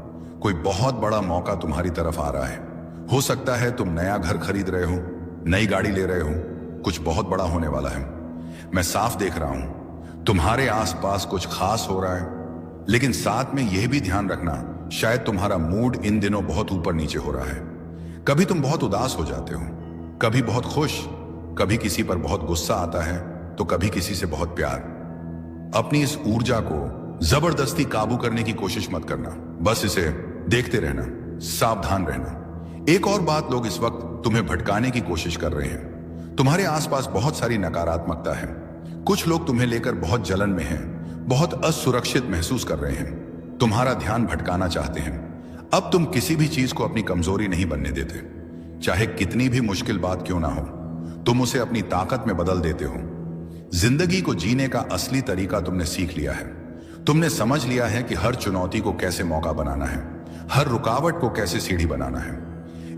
कोई बहुत बड़ा मौका तुम्हारी तरफ आ रहा है। हो सकता है तुम नया घर खरीद रहे हो, नई गाड़ी ले रहे हो, कुछ बहुत बड़ा होने वाला है। मैं साफ देख रहा हूं, तुम्हारे आसपास कुछ खास हो रहा है। लेकिन साथ में यह भी ध्यान रखना, शायद तुम्हारा मूड इन दिनों बहुत ऊपर नीचे हो रहा है। कभी तुम बहुत उदास हो जाते हो, कभी बहुत खुश, कभी किसी पर बहुत गुस्सा आता है तो कभी किसी से बहुत प्यार। अपनी इस ऊर्जा को जबरदस्ती काबू करने की कोशिश मत करना, बस इसे देखते रहना, सावधान रहना। एक और बात, लोग इस वक्त तुम्हें भटकाने की कोशिश कर रहे हैं। तुम्हारे आसपास बहुत सारी नकारात्मकता है। कुछ लोग तुम्हें लेकर बहुत जलन में हैं, बहुत असुरक्षित महसूस कर रहे हैं, तुम्हारा ध्यान भटकाना चाहते हैं। अब तुम किसी भी चीज को अपनी कमजोरी नहीं बनने देते, चाहे कितनी भी मुश्किल बात क्यों ना हो, तुम उसे अपनी ताकत में बदल देते हो। जिंदगी को जीने का असली तरीका तुमने सीख लिया है। तुमने समझ लिया है कि हर चुनौती को कैसे मौका बनाना है, हर रुकावट को कैसे सीढ़ी बनाना है।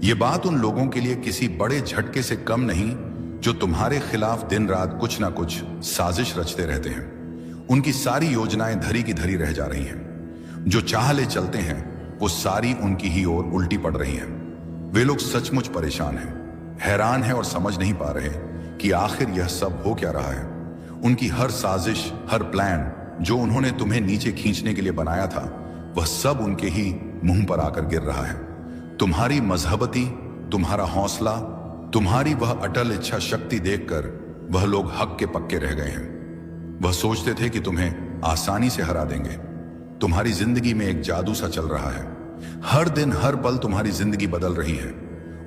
यह बात उन लोगों के लिए किसी बड़े झटके से कम नहीं जो तुम्हारे खिलाफ दिन रात कुछ ना कुछ साजिश रचते रहते हैं। उनकी सारी योजनाएं धरी की धरी रह जा रही हैं। जो चाह ले चलते हैं वो सारी उनकी ही ओर उल्टी पड़ रही हैं। वे लोग सचमुच परेशान हैं, हैरान हैं और समझ नहीं पा रहे कि आखिर यह सब हो क्या रहा है। उनकी हर साजिश, हर प्लान जो उन्होंने तुम्हें नीचे खींचने के लिए बनाया था, वह सब उनके ही मुंह पर आकर गिर रहा है। तुम्हारी मजहबती, तुम्हारा हौसला, तुम्हारी वह अटल इच्छा शक्ति देखकर वह लोग हक के पक्के रह गए हैं। वह सोचते थे कि तुम्हें आसानी से हरा देंगे। तुम्हारी जिंदगी में एक जादू सा चल रहा है। हर दिन हर पल तुम्हारी जिंदगी बदल रही है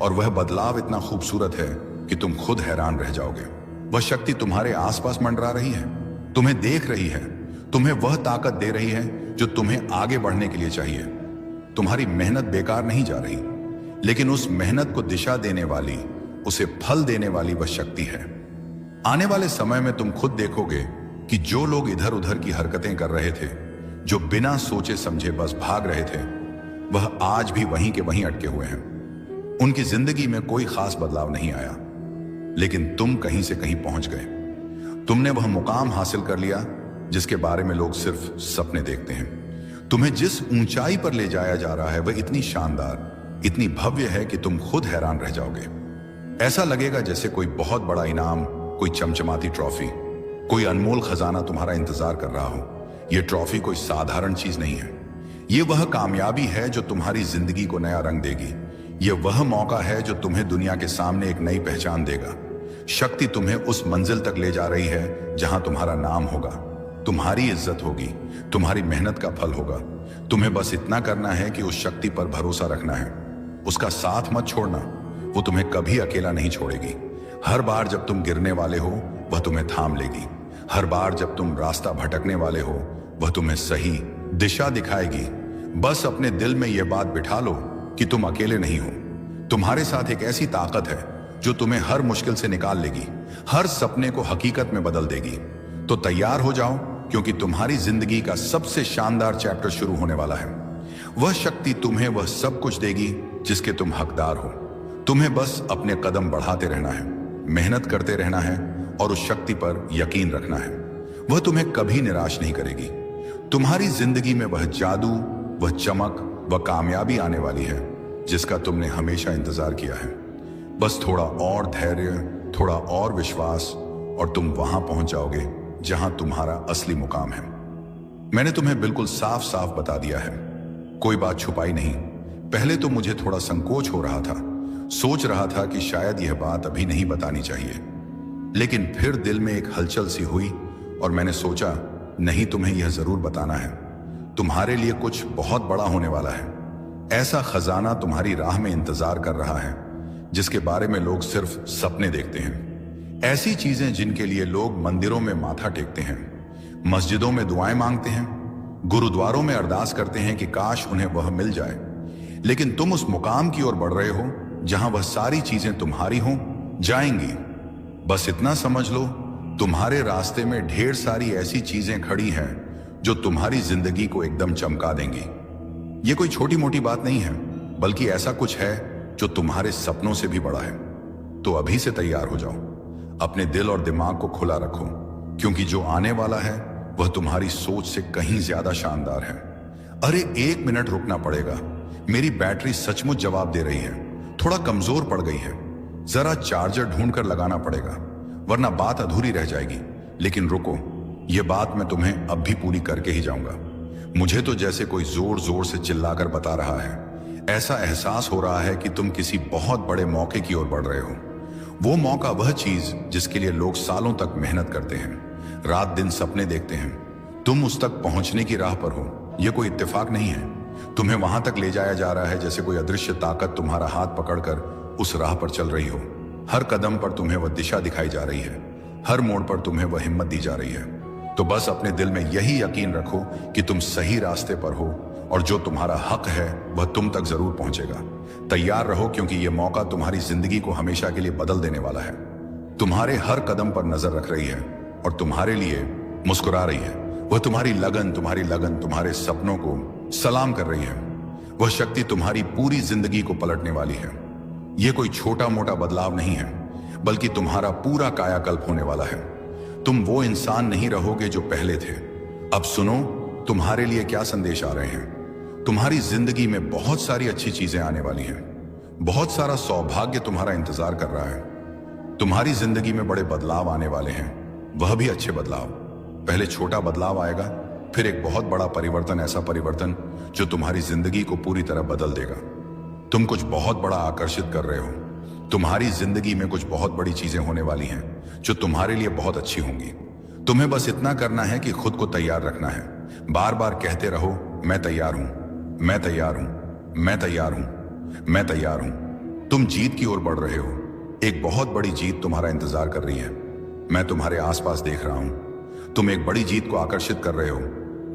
और वह बदलाव इतना खूबसूरत है कि तुम खुद हैरान रह जाओगे। वह शक्ति तुम्हारे आसपास मंडरा रही है, तुम्हें देख रही है, तुम्हें वह ताकत दे रही है जो तुम्हें आगे बढ़ने के लिए चाहिए। तुम्हारी मेहनत बेकार नहीं जा रही, लेकिन उस मेहनत को दिशा देने वाली, उसे फल देने वाली वह शक्ति है। आने वाले समय में तुम खुद देखोगे कि जो लोग इधर उधर की हरकतें कर रहे थे, जो बिना सोचे समझे बस भाग रहे थे, वह आज भी वहीं के वहीं अटके हुए हैं। उनकी जिंदगी में कोई खास बदलाव नहीं आया, लेकिन तुम कहीं से कहीं पहुंच गए। तुमने वह मुकाम हासिल कर लिया जिसके बारे में लोग सिर्फ सपने देखते हैं। तुम्हें जिस ऊंचाई पर ले जाया जा रहा है वह इतनी शानदार, इतनी भव्य है कि तुम खुद हैरान रह जाओगे। ऐसा लगेगा जैसे कोई बहुत बड़ा इनाम, कोई चमचमाती ट्रॉफी, कोई अनमोल खजाना तुम्हारा इंतजार कर रहा हो। यह ट्रॉफी कोई साधारण चीज नहीं है। यह वह कामयाबी है जो तुम्हारी जिंदगी को नया रंग देगी। यह वह मौका है जो तुम्हें दुनिया के सामने एक नई पहचान देगा। शक्ति तुम्हें उस मंजिल तक ले जा रही है जहां तुम्हारा नाम होगा, तुम्हारी इज्जत होगी, तुम्हारी मेहनत का फल होगा। तुम्हें बस इतना करना है कि उस शक्ति पर भरोसा रखना है, उसका साथ मत छोड़ना। वो तुम्हें कभी अकेला नहीं छोड़ेगी। हर बार जब तुम गिरने वाले हो वह तुम्हें थाम लेगी। हर बार जब तुम रास्ता भटकने वाले हो वह तुम्हें सही दिशा दिखाएगी। बस अपने दिल में यह बात बिठा लो कि तुम अकेले नहीं हो। तुम्हारे साथ एक ऐसी ताकत है जो तुम्हें हर मुश्किल से निकाल लेगी, हर सपने को हकीकत में बदल देगी। तो तैयार हो जाओ, क्योंकि तुम्हारी जिंदगी का सबसे शानदार चैप्टर शुरू होने वाला है। वह शक्ति तुम्हें वह सब कुछ देगी जिसके तुम हकदार हो। तुम्हें बस अपने कदम बढ़ाते रहना है, मेहनत करते रहना है और उस शक्ति पर यकीन रखना है। वह तुम्हें कभी निराश नहीं करेगी। तुम्हारी जिंदगी में वह जादू, वह चमक, वह कामयाबी आने वाली है जिसका तुमने हमेशा इंतजार किया है। बस थोड़ा और धैर्य, थोड़ा और विश्वास और तुम वहां पहुंच जाओगे जहां तुम्हारा असली मुकाम है। मैंने तुम्हें बिल्कुल साफ साफ बता दिया है, कोई बात छुपाई नहीं। पहले तो मुझे थोड़ा संकोच हो रहा था, सोच रहा था कि शायद यह बात अभी नहीं बतानी चाहिए, लेकिन फिर दिल में एक हलचल सी हुई और मैंने सोचा नहीं, तुम्हें यह जरूर बताना है। तुम्हारे लिए कुछ बहुत बड़ा होने वाला है। ऐसा खजाना तुम्हारी राह में इंतजार कर रहा है जिसके बारे में लोग सिर्फ सपने देखते हैं। ऐसी चीजें जिनके लिए लोग मंदिरों में माथा टेकते हैं, मस्जिदों में दुआएं मांगते हैं, गुरुद्वारों में अरदास करते हैं कि काश उन्हें वह मिल जाए। लेकिन तुम उस मुकाम की ओर बढ़ रहे हो जहां वह सारी चीजें तुम्हारी हों, जाएंगी। बस इतना समझ लो, तुम्हारे रास्ते में ढेर सारी ऐसी चीजें खड़ी हैं जो तुम्हारी जिंदगी को एकदम चमका देंगी। ये कोई छोटी मोटी बात नहीं है, बल्कि ऐसा कुछ है जो तुम्हारे सपनों से भी बड़ा है। तो अभी से तैयार हो जाओ, अपने दिल और दिमाग को खुला रखो, क्योंकि जो आने वाला है वह तुम्हारी सोच से कहीं ज्यादा शानदार है। अरे 1 मिनट रुकना पड़ेगा, मेरी बैटरी सचमुच जवाब दे रही है, थोड़ा कमजोर पड़ गई है, जरा चार्जर ढूंढ कर लगाना पड़ेगा, वरना बात अधूरी रह जाएगी। लेकिन रुको, यह बात मैं तुम्हें अब भी पूरी करके ही जाऊंगा। मुझे तो जैसे कोई जोर जोर से चिल्लाकर बता रहा है, ऐसा एहसास हो रहा है कि तुम किसी बहुत बड़े मौके की ओर बढ़ रहे हो। वो मौका, वह चीज जिसके लिए लोग सालों तक मेहनत करते हैं, रात दिन सपने देखते हैं। तुम उस तक पहुंचने की राह पर हो। यह कोई इत्तेफाक नहीं है। तुम्हें वहां तक ले जाया जा रहा है जैसे कोई अदृश्य ताकत तुम्हारा हाथ पकड़कर उस राह पर चल रही हो। हर कदम पर तुम्हें वह दिशा दिखाई जा रही है, हर मोड़ पर तुम्हें वह हिम्मत दी जा रही है। तो बस अपने दिल में यही यकीन रखो कि तुम सही रास्ते पर हो और जो तुम्हारा हक है वह तुम तक जरूर पहुंचेगा। तैयार रहो, क्योंकि यह मौका तुम्हारी जिंदगी को हमेशा के लिए बदल देने वाला है। तुम्हारे हर कदम पर नजर रख रही है और तुम्हारे लिए मुस्कुरा रही है। वह तुम्हारी लगन तुम्हारे सपनों को सलाम कर रही है। वह शक्ति तुम्हारी पूरी जिंदगी को पलटने वाली है। यह कोई छोटा मोटा बदलाव नहीं है, बल्कि तुम्हारा पूरा कायाकल्प होने वाला है। तुम वो इंसान नहीं रहोगे जो पहले थे। अब सुनो, तुम्हारे लिए क्या संदेश आ रहे हैं। तुम्हारी जिंदगी में बहुत सारी अच्छी चीजें आने वाली हैं। बहुत सारा सौभाग्य तुम्हारा इंतजार कर रहा है। तुम्हारी जिंदगी में बड़े बदलाव आने वाले हैं, वह भी अच्छे बदलाव। पहले छोटा बदलाव आएगा, फिर एक बहुत बड़ा परिवर्तन, ऐसा परिवर्तन जो तुम्हारी जिंदगी को पूरी तरह बदल देगा। तुम कुछ बहुत बड़ा आकर्षित कर रहे हो। तुम्हारी जिंदगी में कुछ बहुत बड़ी चीजें होने वाली हैं जो तुम्हारे लिए बहुत अच्छी होंगी। तुम्हें बस इतना करना है कि खुद को तैयार रखना है। बार बार कहते रहो, मैं तैयार हूं, मैं तैयार हूं, मैं तैयार हूं, मैं तैयार हूं। तुम जीत की ओर बढ़ रहे हो। एक बहुत बड़ी जीत तुम्हारा इंतजार कर रही है। मैं तुम्हारे आसपास देख रहा हूं। तुम एक बड़ी जीत को आकर्षित कर रहे हो।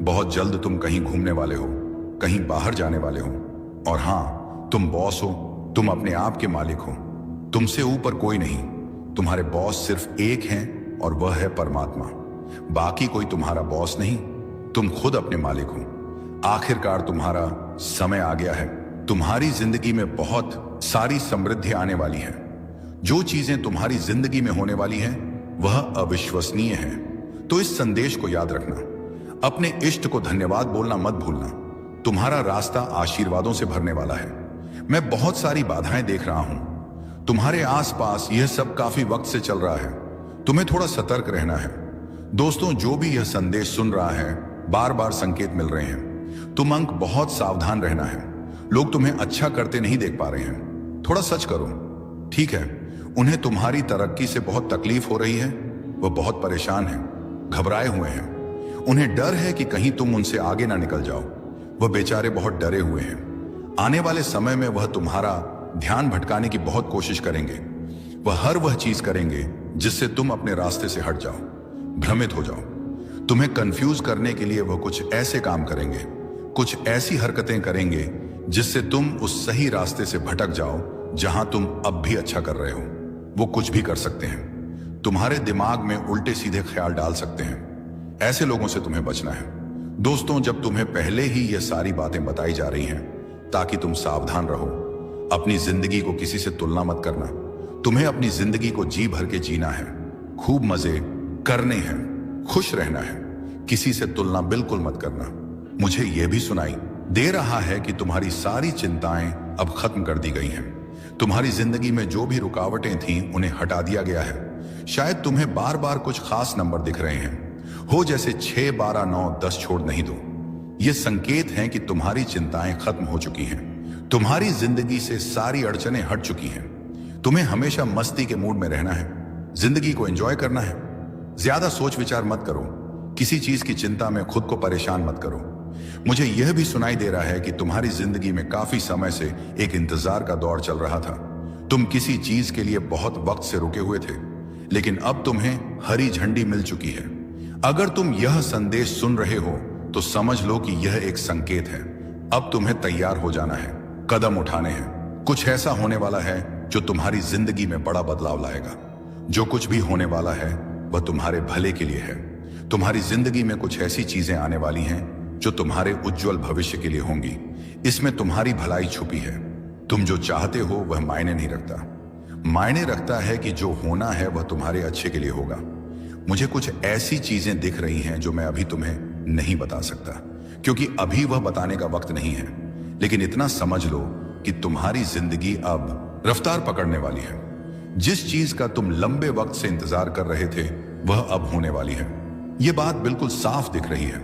बहुत जल्द तुम कहीं घूमने वाले हो, कहीं बाहर जाने वाले हो। और हां, तुम बॉस हो, तुम अपने आप के मालिक हो। तुमसे ऊपर कोई नहीं। तुम्हारे बॉस सिर्फ एक हैं और वह है परमात्मा। बाकी कोई तुम्हारा बॉस नहीं, तुम खुद अपने मालिक हो। आखिरकार तुम्हारा समय आ गया है। तुम्हारी जिंदगी में बहुत सारी समृद्धि आने वाली है। जो चीजें तुम्हारी जिंदगी में होने वाली हैं वह अविश्वसनीय है। तो इस संदेश को याद रखना। अपने इष्ट को धन्यवाद बोलना मत भूलना। तुम्हारा रास्ता आशीर्वादों से भरने वाला है। मैं बहुत सारी बाधाएं देख रहा हूं तुम्हारे आसपास। यह सब काफी वक्त से चल रहा है। तुम्हें थोड़ा सतर्क रहना है। दोस्तों, जो भी यह संदेश सुन रहा है, बार बार संकेत मिल रहे हैं। तुम अंक बहुत सावधान रहना है। लोग तुम्हें अच्छा करते नहीं देख पा रहे हैं। थोड़ा सच करो, ठीक है। उन्हें तुम्हारी तरक्की से बहुत तकलीफ हो रही है। वह बहुत परेशान है, घबराए हुए हैं। उन्हें डर है कि कहीं तुम उनसे आगे ना निकल जाओ। वह बेचारे बहुत डरे हुए हैं। आने वाले समय में वह तुम्हारा ध्यान भटकाने की बहुत कोशिश करेंगे। वह चीज करेंगे जिससे तुम अपने रास्ते से हट जाओ, भ्रमित हो जाओ। तुम्हें कंफ्यूज करने के लिए वह कुछ ऐसे काम करेंगे, कुछ ऐसी हरकतें करेंगे जिससे तुम उस सही रास्ते से भटक जाओ जहां तुम अब भी अच्छा कर रहे हो। वो कुछ भी कर सकते हैं। तुम्हारे दिमाग में उल्टे सीधे ख्याल डाल सकते हैं। ऐसे लोगों से तुम्हें बचना है। दोस्तों, जब तुम्हें पहले ही ये सारी बातें बताई जा रही हैं ताकि तुम सावधान रहो। अपनी जिंदगी को किसी से तुलना मत करना। तुम्हें अपनी जिंदगी को जी भर के जीना है, खूब मजे करने हैं, खुश रहना है। किसी से तुलना बिल्कुल मत करना। मुझे यह भी सुनाई दे रहा है कि तुम्हारी सारी चिंताएं अब खत्म कर दी गई हैं। तुम्हारी जिंदगी में जो भी रुकावटें थीं उन्हें हटा दिया गया है। शायद तुम्हें बार बार कुछ खास नंबर दिख रहे हैं हो, जैसे 6, 12, 9, 10 छोड़ नहीं दो। ये संकेत हैं कि तुम्हारी चिंताएं खत्म हो चुकी हैं। तुम्हारी जिंदगी से सारी अड़चनें हट चुकी हैं। तुम्हें हमेशा मस्ती के मूड में रहना है, जिंदगी को एंजॉय करना है। ज्यादा सोच विचार मत करो। किसी चीज की चिंता में खुद को परेशान मत करो। मुझे यह भी सुनाई दे रहा है कि तुम्हारी जिंदगी में काफी समय से एक इंतजार का दौर चल रहा था। तुम किसी चीज के लिए बहुत वक्त से रुके हुए थे, लेकिन अब तुम्हें हरी झंडी मिल चुकी है। अगर तुम यह संदेश सुन रहे हो तो समझ लो कि यह एक संकेत है। अब तुम्हें तैयार हो जाना है, कदम उठाने हैं। कुछ ऐसा होने वाला है जो तुम्हारी जिंदगी में बड़ा बदलाव लाएगा। जो कुछ भी होने वाला है वह तुम्हारे भले के लिए है। तुम्हारी जिंदगी में कुछ ऐसी चीजें आने वाली हैं जो तुम्हारे उज्जवल भविष्य के लिए होंगी। इसमें तुम्हारी भलाई छुपी है। तुम जो चाहते हो वह मायने नहीं रखता। मायने रखता है कि जो होना है वह तुम्हारे अच्छे के लिए होगा। मुझे कुछ ऐसी चीजें दिख रही हैं जो मैं अभी तुम्हें नहीं बता सकता, क्योंकि अभी वह बताने का वक्त नहीं है। लेकिन इतना समझ लो कि तुम्हारी जिंदगी अब रफ्तार पकड़ने वाली है। जिस चीज का तुम लंबे वक्त से इंतजार कर रहे थे वह अब होने वाली है। यह बात बिल्कुल साफ दिख रही है।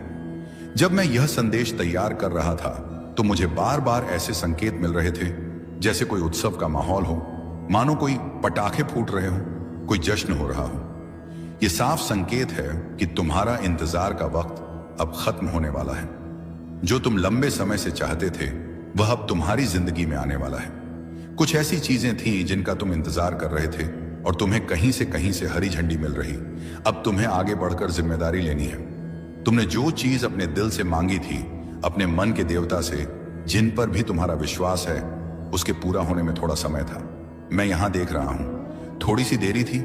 जब मैं यह संदेश तैयार कर रहा था तो मुझे बार बार ऐसे संकेत मिल रहे थे जैसे कोई उत्सव का माहौल हो, मानो कोई पटाखे फूट रहे हो, कोई जश्न हो रहा हो। यह साफ संकेत है कि तुम्हारा इंतजार का वक्त अब खत्म होने वाला है। जो तुम लंबे समय से चाहते थे वह अब तुम्हारी जिंदगी में आने वाला है। कुछ ऐसी चीजें थीं जिनका तुम इंतजार कर रहे थे और तुम्हें कहीं से हरी झंडी मिल रही। अब तुम्हें आगे बढ़कर जिम्मेदारी लेनी है। तुमने जो चीज अपने दिल से मांगी थी, अपने मन के देवता से, जिन पर भी तुम्हारा विश्वास है, उसके पूरा होने में थोड़ा समय था। मैं यहां देख रहा हूं। थोड़ी सी देरी थी,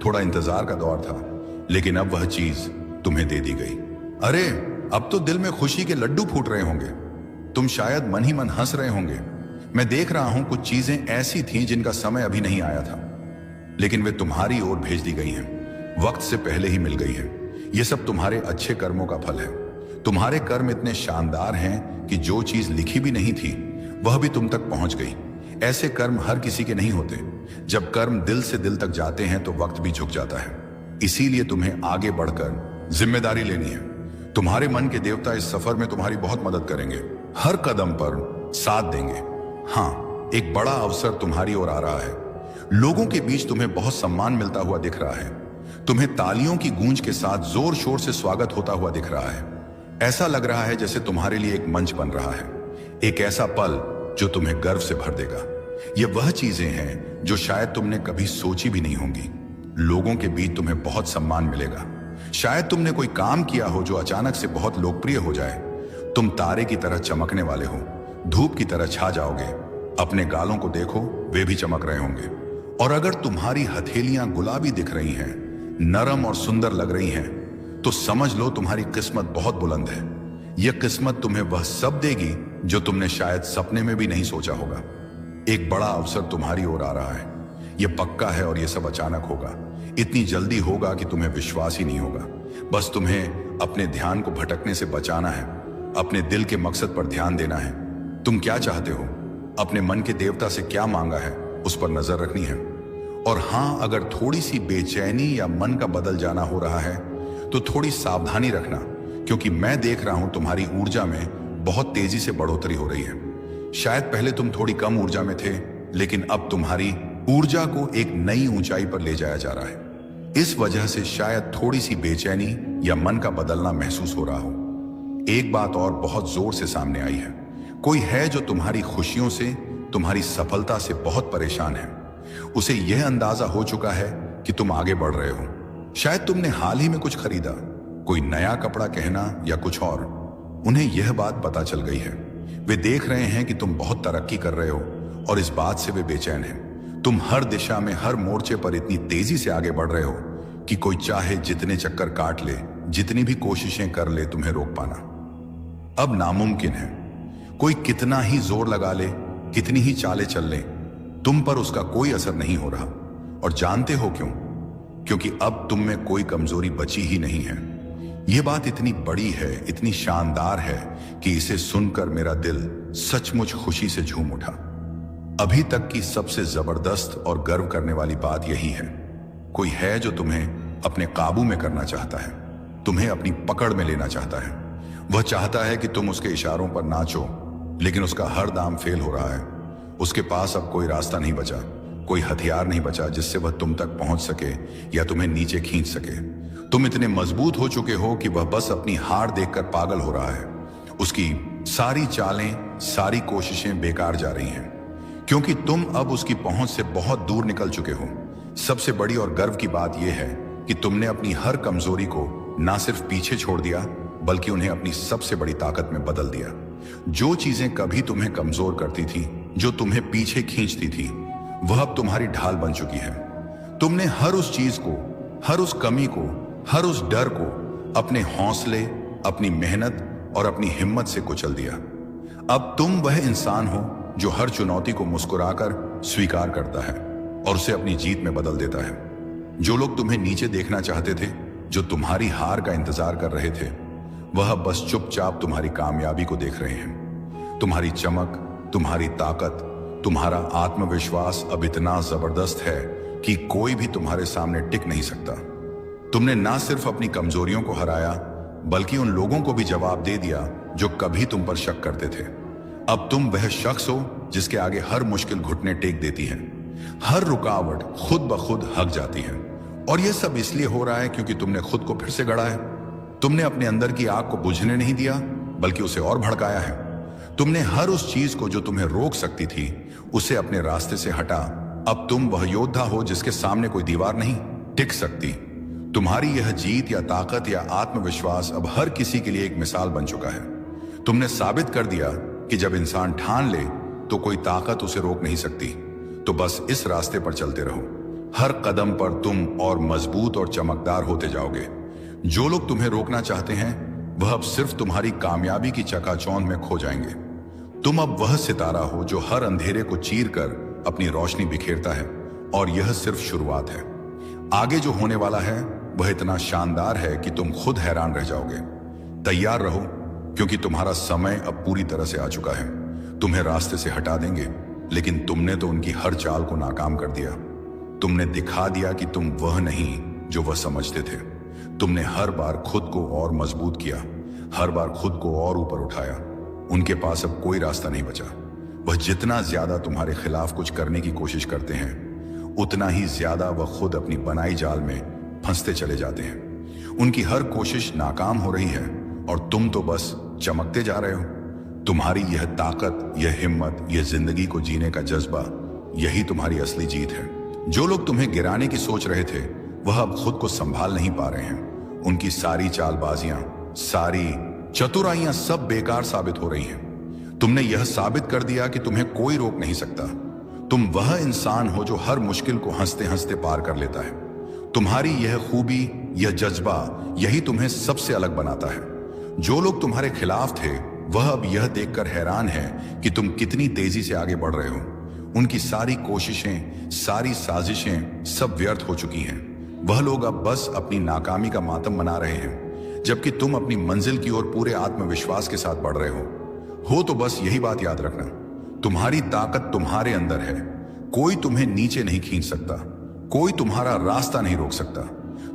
थोड़ा इंतजार का दौर था, लेकिन अब वह चीज तुम्हें दे दी गई। अरे अब तो दिल में खुशी के लड्डू फूट रहे होंगे। तुम शायद मन ही मन हंस रहे होंगे। मैं देख रहा हूं कुछ चीजें ऐसी थीं जिनका समय अभी नहीं आया था, लेकिन वे तुम्हारी ओर भेज दी गई हैं, वक्त से पहले ही मिल गई हैं। ये सब तुम्हारे अच्छे कर्मों का फल है। तुम्हारे कर्म इतने शानदार हैं कि जो चीज लिखी भी नहीं थी वह भी तुम तक पहुंच गई। ऐसे कर्म हर किसी के नहीं होते। जब कर्म दिल से दिल तक जाते हैं तो वक्त भी झुक जाता है। इसीलिए तुम्हें आगे बढ़कर जिम्मेदारी लेनी है। तुम्हारे मन के देवता इस सफर में तुम्हारी बहुत मदद करेंगे, हर कदम पर साथ देंगे। हाँ, एक बड़ा अवसर तुम्हारी ओर आ रहा है। लोगों के बीच तुम्हें बहुत सम्मान मिलता हुआ दिख रहा है। तुम्हें तालियों की गूंज के साथ जोर शोर से स्वागत होता हुआ दिख रहा है। ऐसा लग रहा है जैसे तुम्हारे लिए एक मंच बन रहा है, एक ऐसा पल जो तुम्हें गर्व से भर देगा। ये वह चीजें हैं जो शायद तुमने कभी सोची भी नहीं होंगी। लोगों के बीच तुम्हें बहुत सम्मान मिलेगा। शायद तुमने कोई काम किया हो जो अचानक से बहुत लोकप्रिय हो जाए। तुम तारे की तरह चमकने वाले हो, धूप की तरह छा जाओगे। अपने गालों को देखो, वे भी चमक रहे होंगे। और अगर तुम्हारी हथेलियां गुलाबी दिख रही हैं, नरम और सुंदर लग रही हैं, तो समझ लो तुम्हारी किस्मत बहुत बुलंद है। यह किस्मत तुम्हें वह सब देगी जो तुमने शायद सपने में भी नहीं सोचा होगा। एक बड़ा अवसर तुम्हारी ओर आ रहा है। यह पक्का है और यह सब अचानक होगा। इतनी जल्दी होगा कि तुम्हें विश्वास ही नहीं होगा। बस तुम्हें अपने ध्यान को भटकने से बचाना है, अपने दिल के मकसद पर ध्यान देना है। तुम क्या चाहते हो, अपने मन के देवता से क्या मांगा है, उस पर नजर रखनी है। और हां, अगर थोड़ी सी बेचैनी या मन का बदल जाना हो रहा है तो थोड़ी सावधानी रखना, क्योंकि मैं देख रहा हूं तुम्हारी ऊर्जा में बहुत तेजी से बढ़ोतरी हो रही है। शायद पहले तुम थोड़ी कम ऊर्जा में थे, लेकिन अब तुम्हारी ऊर्जा को एक नई ऊंचाई पर ले जाया जा रहा है। इस वजह से शायद थोड़ी सी बेचैनी या मन का बदलना महसूस हो रहा हो। एक बात और बहुत जोर से सामने आई है। कोई है जो तुम्हारी खुशियों से, तुम्हारी सफलता से बहुत परेशान है। उसे यह अंदाजा हो चुका है कि तुम आगे बढ़ रहे हो। शायद तुमने हाल ही में कुछ खरीदा, कोई नया कपड़ा कहना या कुछ और। उन्हें यह बात पता चल गई है। वे देख रहे हैं कि तुम बहुत तरक्की कर रहे हो और इस बात से वे बेचैन हैं। तुम हर दिशा में, हर मोर्चे पर इतनी तेजी से आगे बढ़ रहे हो कि कोई चाहे जितने चक्कर काट ले, जितनी भी कोशिशें कर ले, तुम्हें रोक पाना अब नामुमकिन है। कोई कितना ही जोर लगा ले, कितनी ही चालें चल ले, तुम पर उसका कोई असर नहीं हो रहा। और जानते हो क्यों? क्योंकि अब तुम में कोई कमजोरी बची ही नहीं है। यह बात इतनी बड़ी है, इतनी शानदार है कि इसे सुनकर मेरा दिल सचमुच खुशी से झूम उठा। अभी तक की सबसे जबरदस्त और गर्व करने वाली बात यही है। कोई है जो तुम्हें अपने काबू में करना चाहता है, तुम्हें अपनी पकड़ में लेना चाहता है। वह चाहता है कि तुम उसके इशारों पर नाचो, लेकिन उसका हर दाम फेल हो रहा है। उसके पास अब कोई रास्ता नहीं बचा, कोई हथियार नहीं बचा जिससे वह तुम तक पहुंच सके या तुम्हें नीचे खींच सके। तुम इतने मजबूत हो चुके हो कि वह बस अपनी हार देखकर पागल हो रहा है। उसकी सारी चालें, सारी कोशिशें बेकार जा रही हैं, क्योंकि तुम अब उसकी पहुंच से बहुत दूर निकल चुके हो। सबसे बड़ी और गर्व की बात यह है कि तुमने अपनी हर कमजोरी को ना सिर्फ पीछे छोड़ दिया, बल्कि उन्हें अपनी सबसे बड़ी ताकत में बदल दिया। जो चीजें कभी तुम्हें कमजोर करती थी, जो तुम्हें पीछे खींचती थी, वह अब तुम्हारी ढाल बन चुकी है। तुमने हर उस चीज को, हर उस कमी को, हर उस डर को अपने हौसले, अपनी मेहनत और अपनी हिम्मत से कुचल दिया। अब तुम वह इंसान हो जो हर चुनौती को मुस्कुराकर स्वीकार करता है और उसे अपनी जीत में बदल देता है। जो लोग तुम्हें नीचे देखना चाहते थे, जो तुम्हारी हार का इंतजार कर रहे थे, वह बस चुपचाप तुम्हारी कामयाबी को देख रहे हैं। तुम्हारी चमक, तुम्हारी ताकत, तुम्हारा आत्मविश्वास अब इतना जबरदस्त है कि कोई भी तुम्हारे सामने टिक नहीं सकता। तुमने ना सिर्फ अपनी कमजोरियों को हराया, बल्कि उन लोगों को भी जवाब दे दिया जो कभी तुम पर शक करते थे। अब तुम वह शख्स हो जिसके आगे हर मुश्किल घुटने टेक देती है, हर रुकावट खुद ब खुद हक जाती है। और यह सब इसलिए हो रहा है क्योंकि तुमने खुद को फिर से गढ़ा है। तुमने अपने अंदर की आग को बुझने नहीं दिया, बल्कि उसे और भड़काया है। तुमने हर उस चीज को जो तुम्हें रोक सकती थी, उसे अपने रास्ते से हटा। अब तुम वह योद्धा हो जिसके सामने कोई दीवार नहीं टिक सकती। तुम्हारी यह जीत या ताकत या आत्मविश्वास अब हर किसी के लिए एक मिसाल बन चुका है। तुमने साबित कर दिया कि जब इंसान ठान ले तो कोई ताकत उसे रोक नहीं सकती। तो बस इस रास्ते पर चलते रहो। हर कदम पर तुम और मजबूत और चमकदार होते जाओगे। जो लोग तुम्हें रोकना चाहते हैं वह अब सिर्फ तुम्हारी कामयाबी की चकाचौंध में खो जाएंगे। तुम अब वह सितारा हो जो हर अंधेरे को चीर कर अपनी रोशनी बिखेरता है। और यह सिर्फ शुरुआत है। आगे जो होने वाला है वह इतना शानदार है कि तुम खुद हैरान रह जाओगे। तैयार रहो, क्योंकि तुम्हारा समय अब पूरी तरह से आ चुका है। तुम्हें रास्ते से हटा देंगे, लेकिन तुमने तो उनकी हर चाल को नाकाम कर दिया। तुमने दिखा दिया कि तुम वह नहीं जो वह समझते थे। तुमने हर बार खुद को और मजबूत किया, हर बार खुद को और ऊपर उठाया। उनके पास अब कोई रास्ता नहीं बचा। वह जितना ज्यादा तुम्हारे खिलाफ कुछ करने की कोशिश करते हैं, उतना ही ज्यादा वह खुद अपनी बनाई जाल में फंसते चले जाते हैं। उनकी हर कोशिश नाकाम हो रही है और तुम तो बस चमकते जा रहे हो। तुम्हारी यह ताकत, यह हिम्मत, यह जिंदगी को जीने का जज्बा, यही तुम्हारी असली जीत है। जो लोग तुम्हें गिराने की सोच रहे थे वह अब खुद को संभाल नहीं पा रहे हैं। उनकी सारी चालबाजियां, सारी चतुराइयां सब बेकार साबित हो रही हैं। तुमने यह साबित कर दिया कि तुम्हें कोई रोक नहीं सकता। तुम वह इंसान हो जो हर मुश्किल को हंसते हंसते पार कर लेता है। तुम्हारी यह खूबी, यह जज्बा, यही तुम्हें सबसे अलग बनाता है। जो लोग तुम्हारे खिलाफ थे वह अब यह देखकर हैरान है कि तुम कितनी तेजी से आगे बढ़ रहे हो। उनकी सारी कोशिशें, सारी साजिशें सब व्यर्थ हो चुकी हैं। वह लोग अब बस अपनी नाकामी का मातम मना रहे हैं, जबकि तुम अपनी मंजिल की ओर पूरे आत्मविश्वास के साथ बढ़ रहे हो। तो बस यही बात याद रखना, तुम्हारी ताकत तुम्हारे अंदर है। कोई तुम्हें नीचे नहीं खींच सकता, कोई तुम्हारा रास्ता नहीं रोक सकता।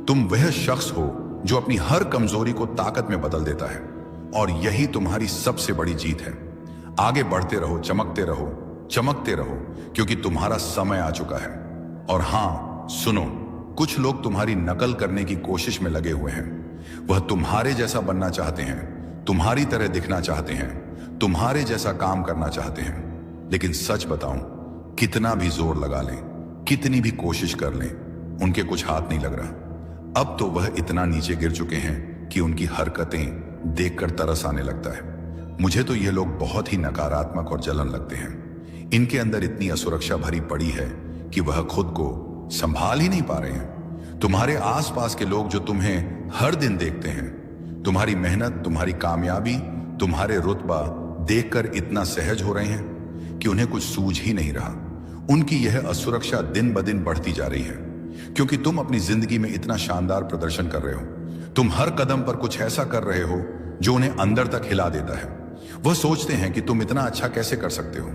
तुम वह शख्स हो जो अपनी हर कमजोरी को ताकत में बदल देता है। और यही तुम्हारी सबसे बड़ी जीत है। आगे बढ़ते रहो, चमकते रहो, चमकते रहो, क्योंकि तुम्हारा समय आ चुका है। और हां, सुनो, कुछ लोग तुम्हारी नकल करने की कोशिश में लगे हुए हैं। वह तुम्हारे जैसा बनना चाहते हैं, तुम्हारी तरह दिखना चाहते हैं, तुम्हारे जैसा काम करना चाहते हैं। लेकिन सच बताऊं, कितना भी जोर लगा लें, कितनी भी कोशिश कर लें, उनके कुछ हाथ नहीं लग रहा। अब तो वह इतना नीचे गिर चुके हैं कि उनकी हरकतें देखकर तरस आने लगता है। मुझे तो ये लोग बहुत ही नकारात्मक और जलन लगते हैं। इनके अंदर इतनी असुरक्षा भरी पड़ी है कि वह खुद को संभाल ही नहीं पा रहे हैं। तुम्हारे आसपास के लोग जो तुम्हें हर दिन देखते हैं, तुम्हारी मेहनत, तुम्हारी कामयाबी, तुम्हारे रुतबा देखकर इतना सहज हो रहे हैं कि उन्हें कुछ सूझ ही नहीं रहा। उनकी यह असुरक्षा दिन ब दिन बढ़ती जा रही है, क्योंकि तुम अपनी जिंदगी में इतना शानदार प्रदर्शन कर रहे हो। तुम हर कदम पर कुछ ऐसा कर रहे हो जो उन्हें अंदर तक हिला देता है। वह सोचते हैं कि तुम इतना अच्छा कैसे कर सकते हो।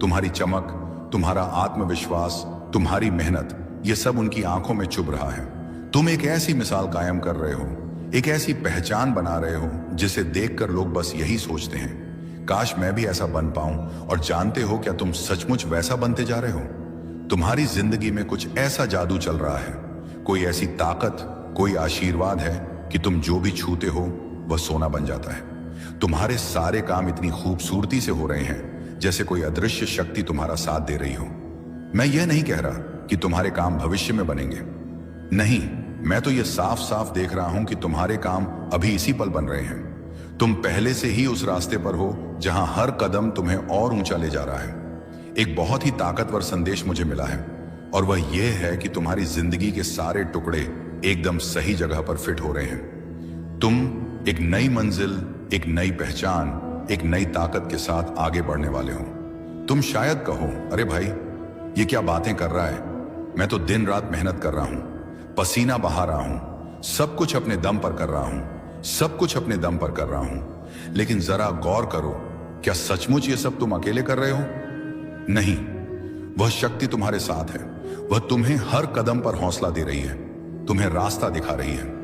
तुम्हारी चमक, तुम्हारा आत्मविश्वास, तुम्हारी मेहनत, यह सब उनकी आंखों में चुभ रहा है। तुम एक ऐसी मिसाल कायम कर रहे हो, एक ऐसी पहचान बना रहे हो जिसे देखकर लोग बस यही सोचते हैं, काश मैं भी ऐसा बन पाऊं। और जानते हो क्या, तुम सचमुच वैसा बनते जा रहे हो। तुम्हारी जिंदगी में कुछ ऐसा जादू चल रहा है, कोई ऐसी ताकत, कोई आशीर्वाद है कि तुम जो भी छूते हो वह सोना बन जाता है। तुम्हारे सारे काम इतनी खूबसूरती से हो रहे हैं जैसे कोई अदृश्य शक्ति तुम्हारा साथ दे रही हो। मैं यह नहीं कह रहा कि तुम्हारे काम भविष्य में बनेंगे, नहीं, मैं तो यह साफ साफ देख रहा हूं कि तुम्हारे काम अभी इसी पल बन रहे हैं। तुम पहले से ही उस रास्ते पर हो जहां हर कदम तुम्हें और ऊंचा ले जा रहा है। एक बहुत ही ताकतवर संदेश मुझे मिला है, और वह यह है कि तुम्हारी जिंदगी के सारे टुकड़े एकदम सही जगह पर फिट हो रहे हैं। तुम एक नई मंजिल, एक नई पहचान, एक नई ताकत के साथ आगे बढ़ने वाले हो। तुम शायद कहो, अरे भाई ये क्या बातें कर रहा है, मैं तो दिन रात मेहनत कर रहा हूं, पसीना बहा रहा हूं, सब कुछ अपने दम पर कर रहा हूं, सब कुछ अपने दम पर कर रहा हूं। लेकिन जरा गौर करो, क्या सचमुच ये सब तुम अकेले कर रहे हो? नहीं, वह शक्ति तुम्हारे साथ है। वह तुम्हें हर कदम पर हौसला दे रही है, तुम्हें रास्ता दिखा रही है।